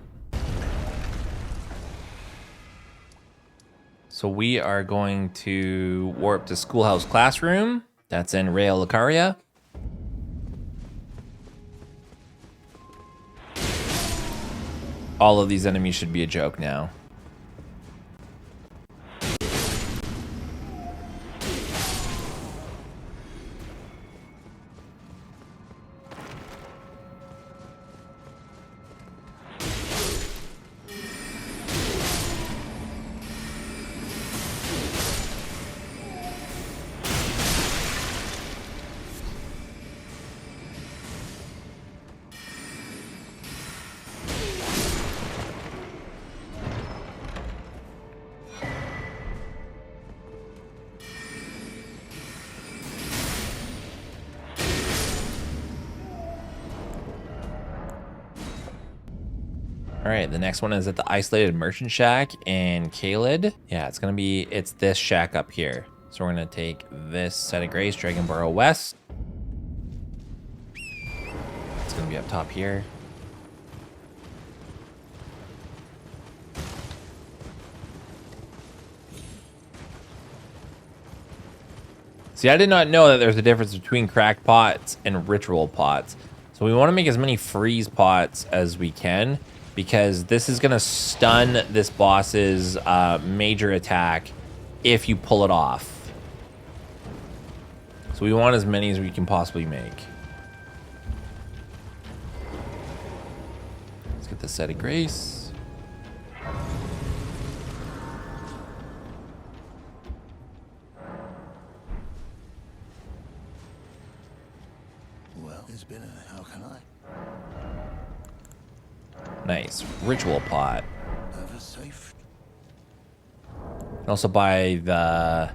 So we are going to warp to Schoolhouse Classroom. That's in Rail Lucaria. All of these enemies should be a joke now. All right, the next one is at the Isolated Merchant Shack in Caelid. Yeah, it's this shack up here. So we're gonna take this set of grace, Dragonboro West. It's gonna be up top here. See, I did not know that there's a difference between cracked pots and ritual pots. So we wanna make as many freeze pots as we can, because this is gonna stun this boss's major attack if you pull it off. So we want as many as we can possibly make. Let's get the set of grace. Well, it's been a, how can I? Nice. Ritual pot. Ever safe? Can also buy the...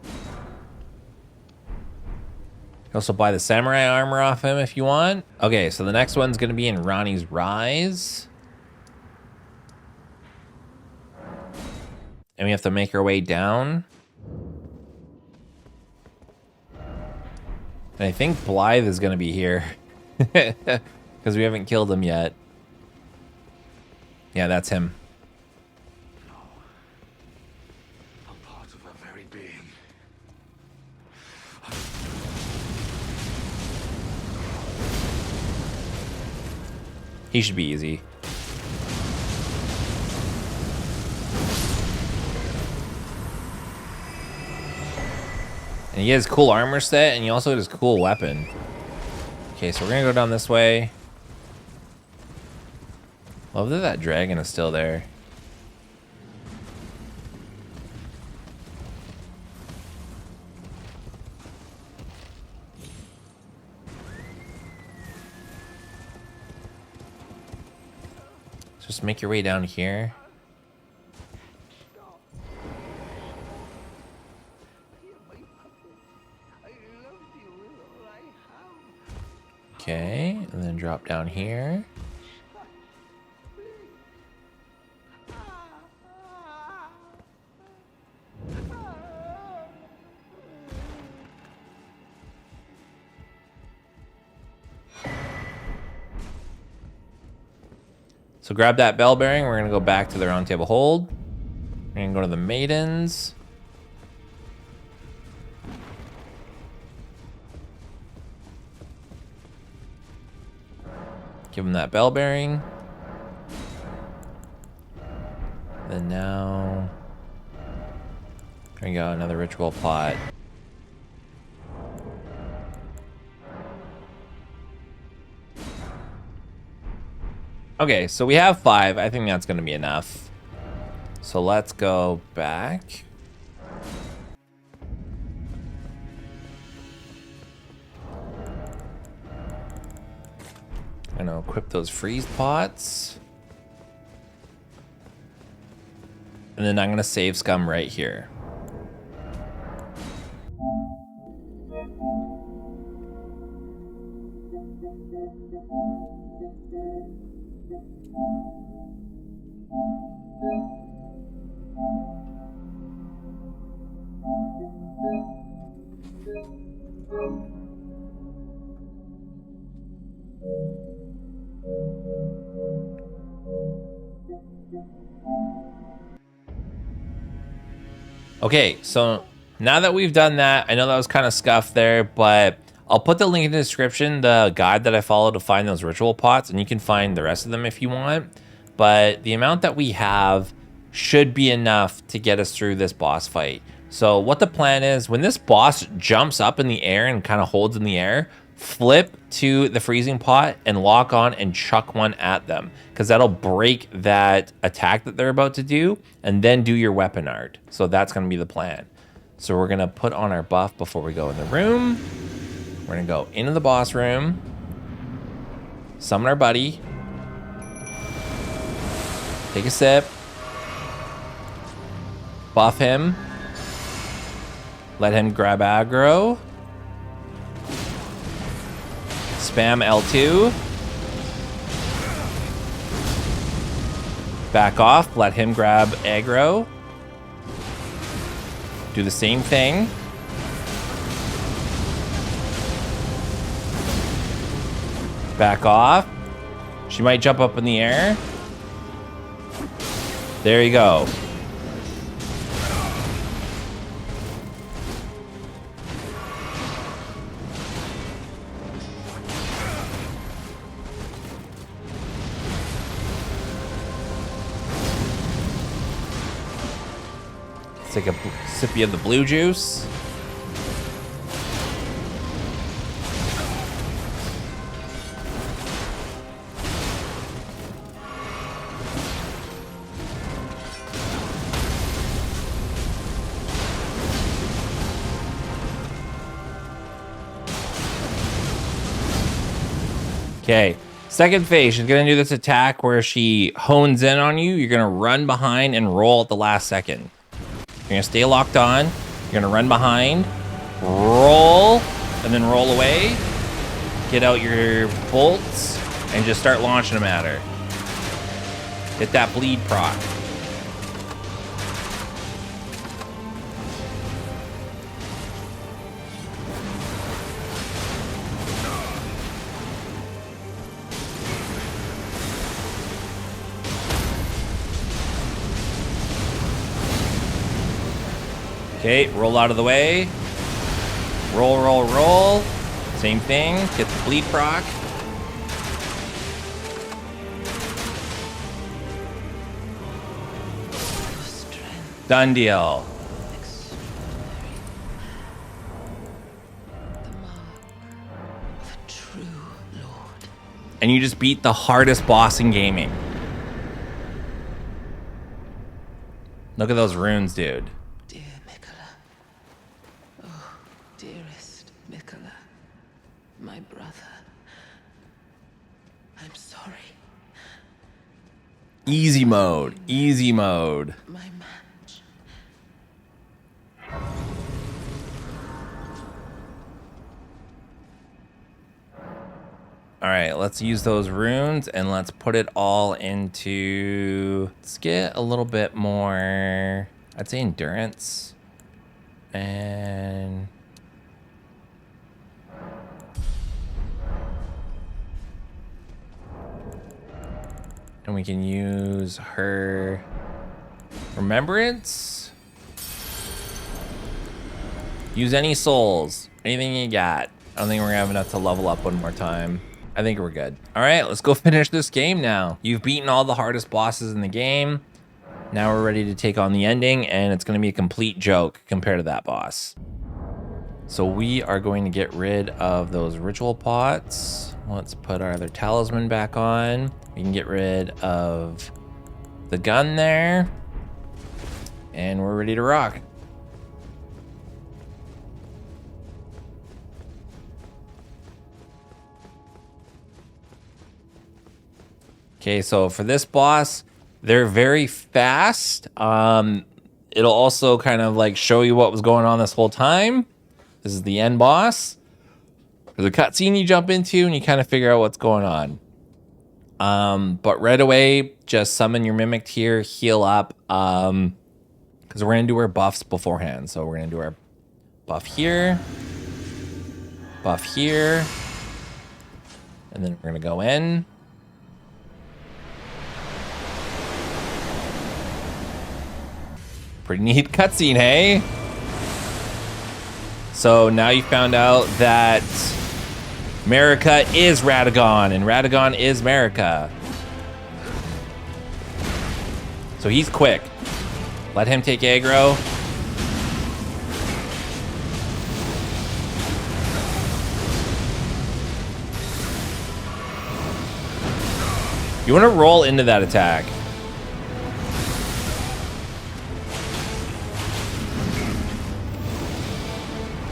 Can also buy the samurai armor off him if you want. Okay, so the next one's gonna be in Ronnie's Rise. And we have to make our way down. And I think Blythe is gonna be here. Because we haven't killed him yet. Yeah, that's him. No. A part of our very being. He should be easy. And he has cool armor set, and he also has cool weapon. Okay, so we're gonna go down this way. Love that that dragon is still there. Just make your way down here. Okay, and then drop down here. So grab that bell bearing. We're gonna go back to the round table hold. We're gonna go to the maidens. Give them that bell bearing. Then now, there we go, another ritual plot. Okay, so we have 5. I think that's gonna be enough. So let's go back. I'm gonna equip those freeze pots. And then I'm gonna save scum right here. Okay, so now that we've done that, I know that was kind of scuffed there, but I'll put the link in the description, the guide that I followed to find those ritual pots, and you can find the rest of them if you want. But the amount that we have should be enough to get us through this boss fight. So what the plan is, when this boss jumps up in the air and kind of holds in the air, flip to the freezing pot and lock on and chuck one at them, because that'll break that attack that they're about to do, and then do your weapon art. So that's going to be the plan. So we're going to put on our buff before we go in the room. We're going to go into the boss room, summon our buddy, take a sip, buff him, let him grab aggro, spam L2, back off, let him grab aggro, do the same thing, back off, she might jump up in the air, there you go. Take a sippy of the blue juice. Okay, second phase, she's gonna do this attack where she hones in on you. You're gonna run behind and roll at the last second. You're gonna stay locked on. You're gonna run behind, roll, and then roll away. Get out your bolts and just start launching them at her. Get that bleed proc. Okay, roll out of the way. Roll, roll, roll. Same thing, get the bleed proc. Done deal. And you just beat the hardest boss in gaming. Look at those runes, dude. My brother. I'm sorry. Easy mode. Easy mode. My match. All right, let's use those runes and let's put it all into... Let's get a little bit more, I'd say endurance. And... And we can use her remembrance. Use any souls, anything you got. I don't think we're gonna have enough to level up one more time. I think we're good. All right, let's go finish this game now. You've beaten all the hardest bosses in the game. Now we're ready to take on the ending, and it's gonna be a complete joke compared to that boss. So we are going to get rid of those ritual pots. Let's put our other talisman back on. We can get rid of the gun there. And we're ready to rock. Okay, so for this boss, they're very fast. It'll also kind of like show you what was going on this whole time. This is the end boss. There's a cutscene you jump into and you kind of figure out what's going on. But right away, just summon your mimic here, heal up, because we're gonna do our buffs beforehand. So we're gonna do our buff here, and then we're gonna go in. Pretty neat cutscene, hey? So now you found out that Marika is Radagon, and Radagon is Marika. So he's quick. Let him take aggro. You want to roll into that attack.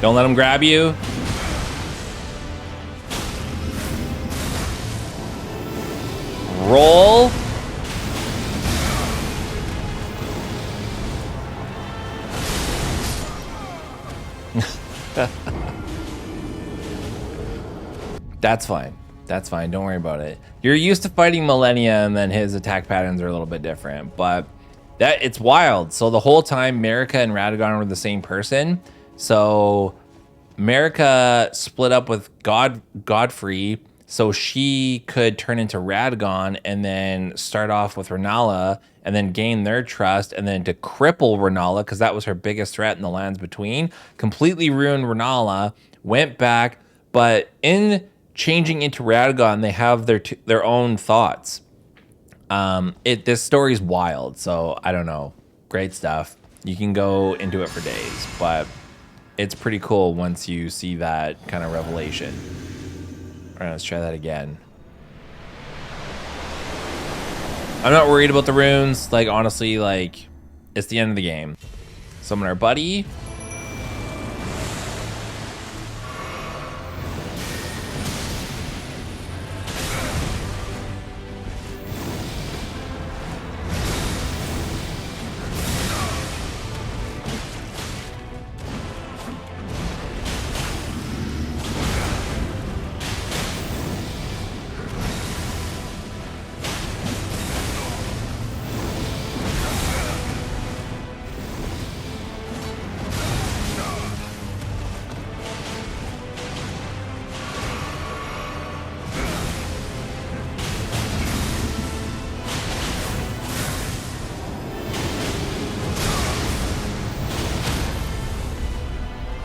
Don't let him grab you. Roll. That's fine. That's fine. Don't worry about it. You're used to fighting Millennium, and his attack patterns are a little bit different, but it's wild. So the whole time, Marika and Radagon were the same person. So Marika split up with Godfrey, so she could turn into Radagon and then start off with Renala and then gain their trust, and then to cripple Renala, because that was her biggest threat in the lands between, completely ruined Renala, went back, but in changing into Radagon, they have their own thoughts. This story's wild, so I don't know. Great stuff. You can go into it for days, but it's pretty cool once you see that kind of revelation. All right, let's try that again. I'm not worried about the runes. Like, honestly, like, it's the end of the game. Summon our buddy.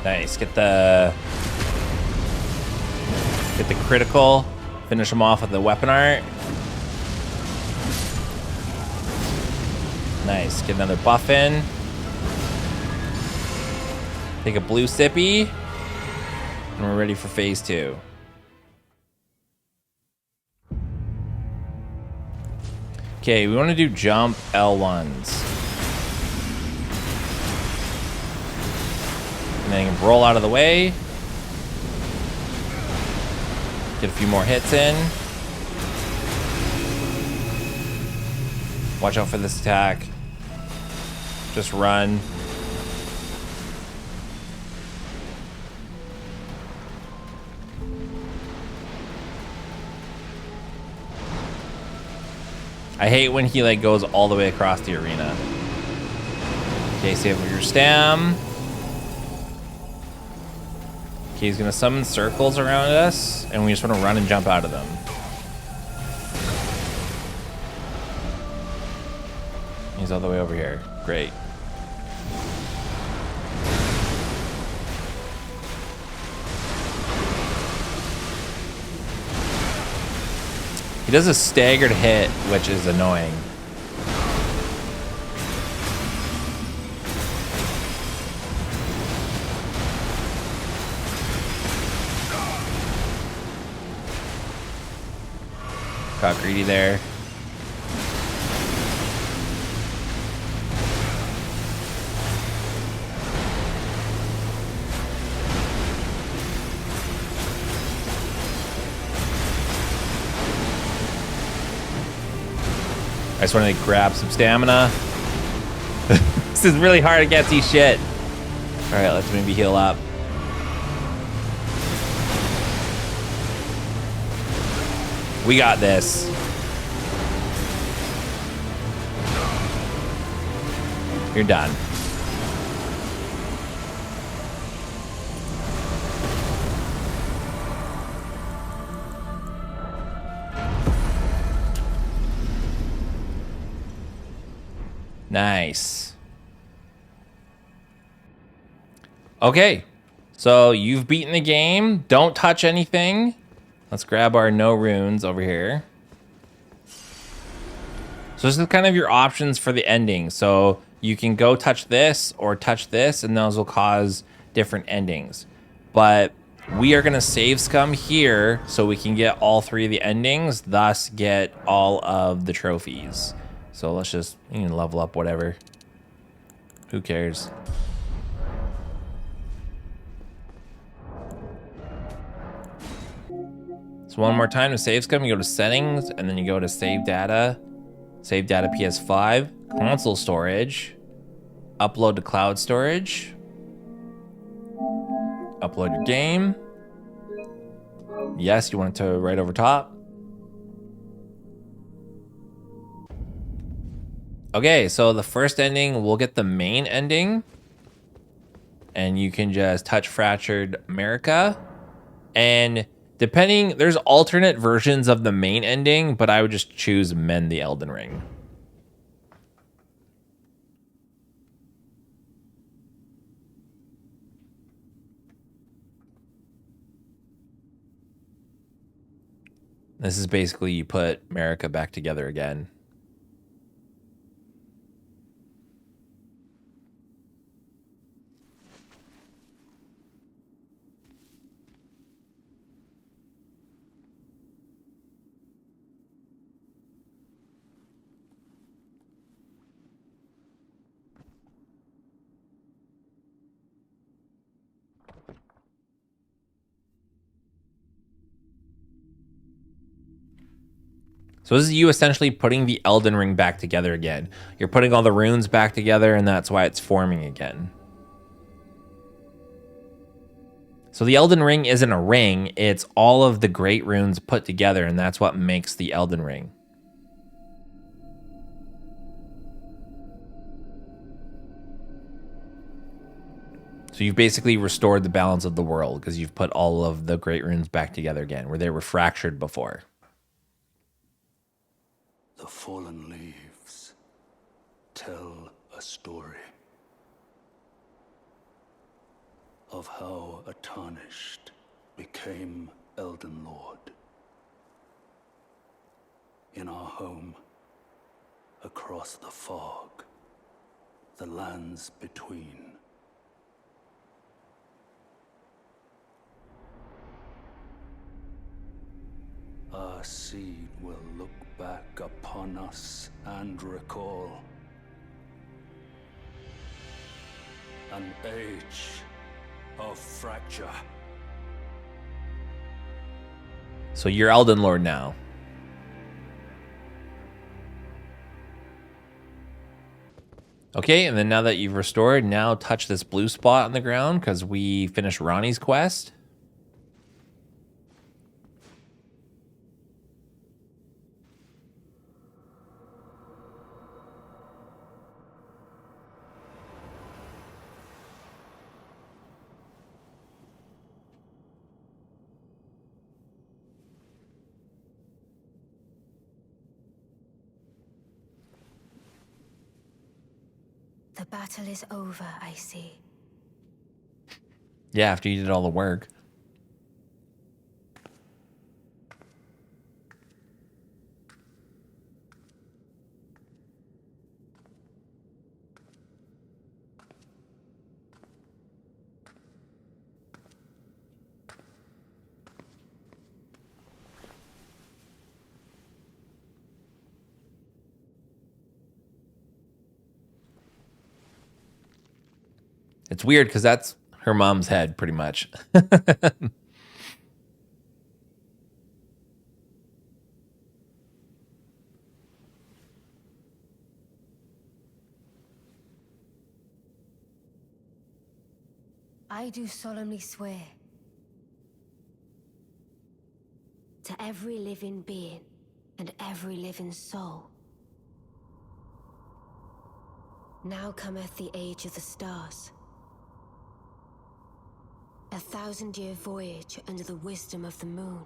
Nice. Get the critical. Finish him off with the weapon art. Nice. Get another buff in. Take a blue sippy. And we're ready for phase 2. Okay, we want to do jump L1s. And then roll out of the way. Get a few more hits in. Watch out for this attack. Just run. I hate when he like goes all the way across the arena. Okay, save your stam. Okay, he's gonna summon circles around us, and we just want to run and jump out of them. He's all the way over here. Great. He does a staggered hit, which is annoying. Got greedy there. I just want to grab some stamina. This is really hard against these shit. All right, let's maybe heal up. We got this. You're done. Nice. Okay, so you've beaten the game. Don't touch anything. Let's grab our no runes over here. So this is kind of your options for the ending. So you can go touch this or touch this, and those will cause different endings. But we are going to save scum here so we can get all three of the endings, thus get all of the trophies. So let's just, you can level up whatever. Who cares? So one more time to save scum, you go to settings, and then you go to save data PS5, console storage, upload to cloud storage, upload your game. Yes, you want it to right over top. Okay, so the first ending, we'll get the main ending. And you can just touch Fractured America. And depending, there's alternate versions of the main ending, but I would just choose Mend the Elden Ring. This is basically you put America back together again. So this is you essentially putting the Elden Ring back together again. You're putting all the runes back together, and that's why it's forming again. So the Elden Ring isn't a ring, it's all of the great runes put together, and that's what makes the Elden Ring. So you've basically restored the balance of the world because you've put all of the great runes back together again, where they were fractured before. The fallen leaves tell a story of how a tarnished became Elden Lord. In our home, across the fog, the lands between. Our seed will look back upon us and recall an age of fracture. So you're Elden Lord now. Okay, and then now that you've restored, now touch this blue spot on the ground because we finished Ronnie's quest. The battle is over, I see. Yeah, after you did all the work. It's weird because that's her mom's head, pretty much. I do solemnly swear to every living being and every living soul. Now cometh the age of the stars. 1,000-year voyage under the wisdom of the moon.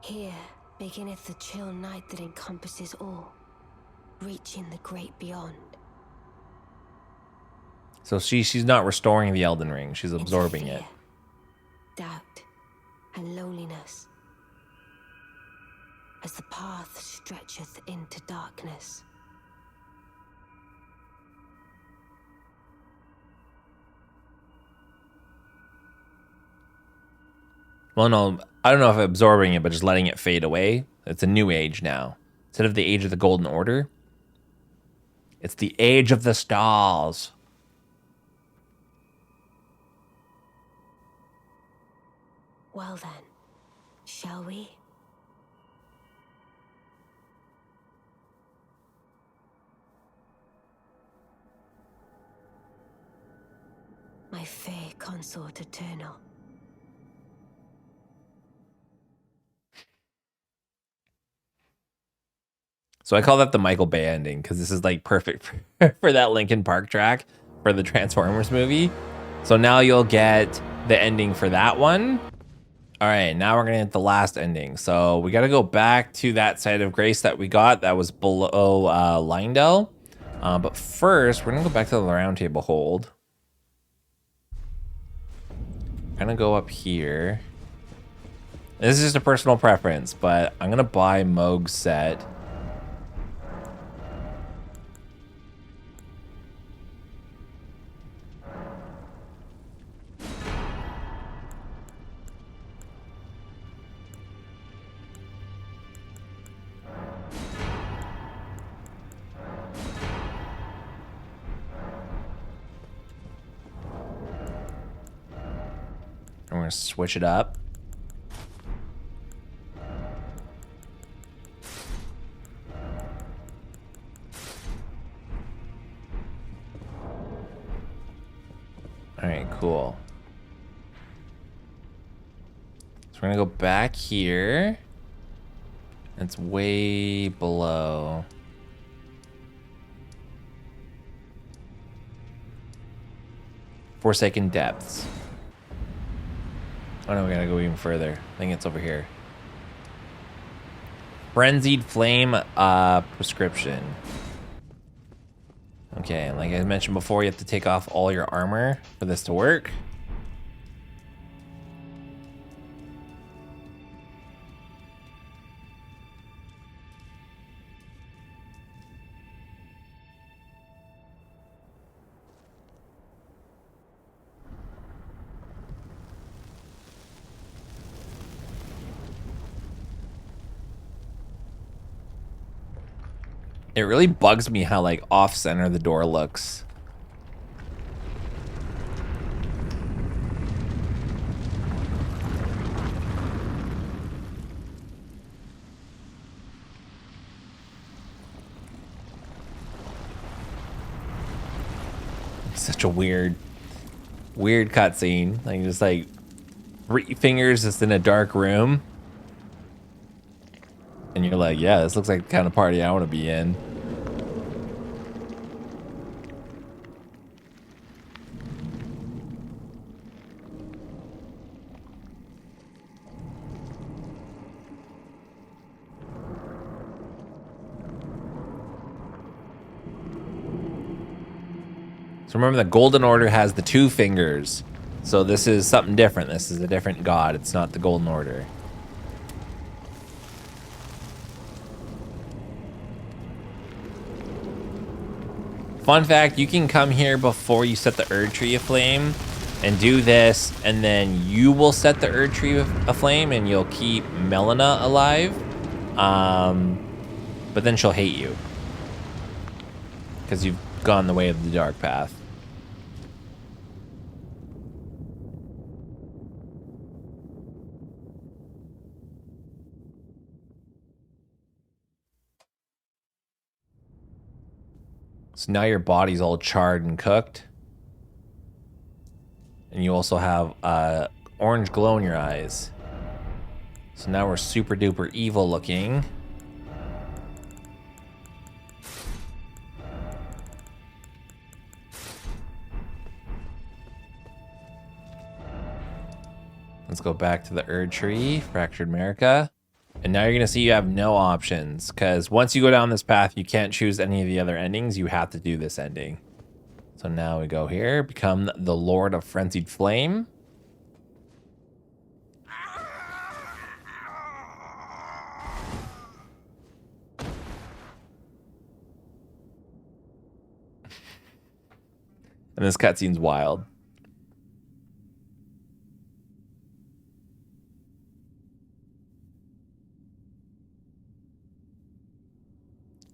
Here beginneth the chill night that encompasses all, reaching the great beyond. So she's not restoring the Elden Ring. She's into absorbing fear, it. doubt, and loneliness. As the path stretcheth into darkness. Well, no, I don't know if absorbing it, but just letting it fade away. It's a new age now. Instead of the age of the Golden Order, it's the age of the stars. Well then, shall we? My fair consort eternal. So I call that the Michael Bay ending because this is like perfect for that Linkin Park track for the Transformers movie. So now you'll get the ending for that one. All right, now we're gonna get the last ending. So we gotta go back to that side of grace that we got that was below Lindell. But first, we're gonna go back to the round table hold. Gonna go up here. This is just a personal preference, but I'm gonna buy Moog's set. And we're gonna switch it up. All right, cool. So we're gonna go back here. It's way below. Forsaken Depths. Oh no, we gotta go even further. I think it's over here. Frenzied Flame prescription. Okay, like I mentioned before, you have to take off all your armor for this to work. It really bugs me how like off center the door looks. Such a weird cutscene. Like just like 3 fingers just in a dark room. And you're like, yeah, this looks like the kind of party I want to be in. So remember, the Golden Order has the 2 fingers. So this is something different. This is a different god. It's not the Golden Order. Fun fact, you can come here before you set the Erd Tree aflame and do this, and then you will set the Erd Tree aflame and you'll keep Melina alive. But then she'll hate you because you've gone the way of the dark path. So now your body's all charred and cooked. And you also have orange glow in your eyes. So now we're super duper evil looking. Let's go back to the Erd Tree, Fractured America. And now you're gonna see you have no options, because once you go down this path, you can't choose any of the other endings. You have to do this ending. So now we go here, become the Lord of Frenzied Flame. And this cutscene's wild.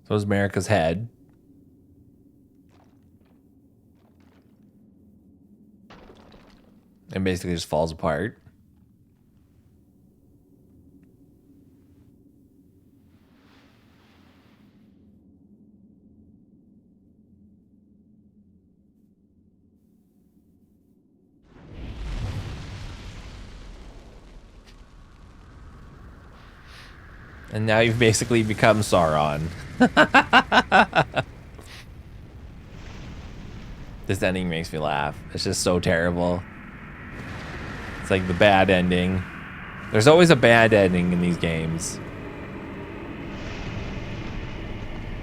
So is Marika's head. And basically just falls apart. And now you've basically become Sauron. This ending makes me laugh. It's just so terrible. It's like the bad ending. There's always a bad ending in these games.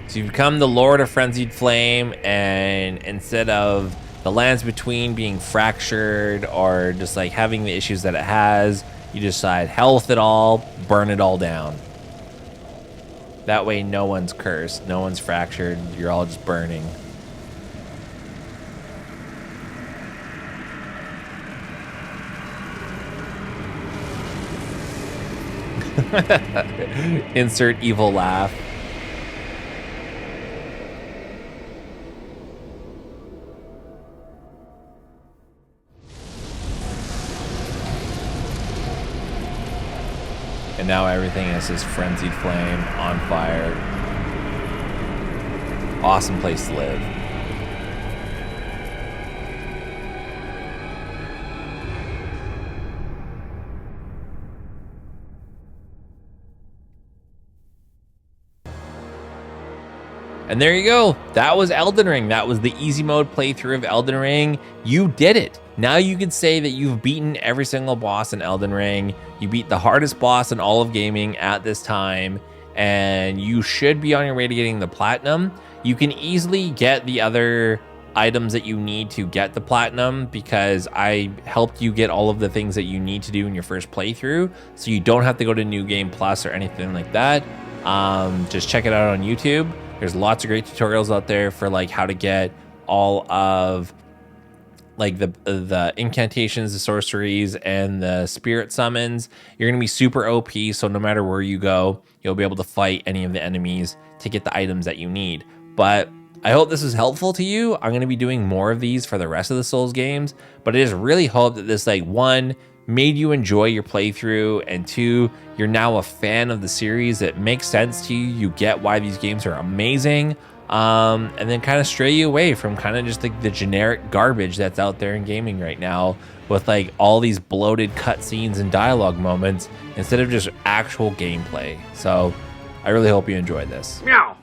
So you become the Lord of Frenzied Flame, and instead of the lands between being fractured or just like having the issues that it has, you decide health it all, burn it all down. That way no one's cursed, no one's fractured, you're all just burning. Insert evil laugh. And now everything is this frenzied flame on fire. Awesome place to live. And there you go. That was Elden Ring. That was the easy mode playthrough of Elden Ring. You did it. Now you could say that you've beaten every single boss in Elden Ring. You beat the hardest boss in all of gaming at this time, and you should be on your way to getting the platinum. You can easily get the other items that you need to get the platinum because I helped you get all of the things that you need to do in your first playthrough, so you don't have to go to New Game Plus or anything like that. Just check it out on YouTube. There's lots of great tutorials out there for like how to get all of like the incantations, the sorceries, and the spirit summons. You're gonna be super OP, so no matter where you go, you'll be able to fight any of the enemies to get the items that you need. But I hope this is helpful to you. I'm gonna be doing more of these for the rest of the Souls games, but I just really hope that this, like, one, made you enjoy your playthrough, and two, you're now a fan of the series. It makes sense to you. You get why these games are amazing. And then kind of stray you away from kind of just like the generic garbage that's out there in gaming right now with like all these bloated cutscenes and dialogue moments instead of just actual gameplay. So I really hope you enjoyed this. Meow.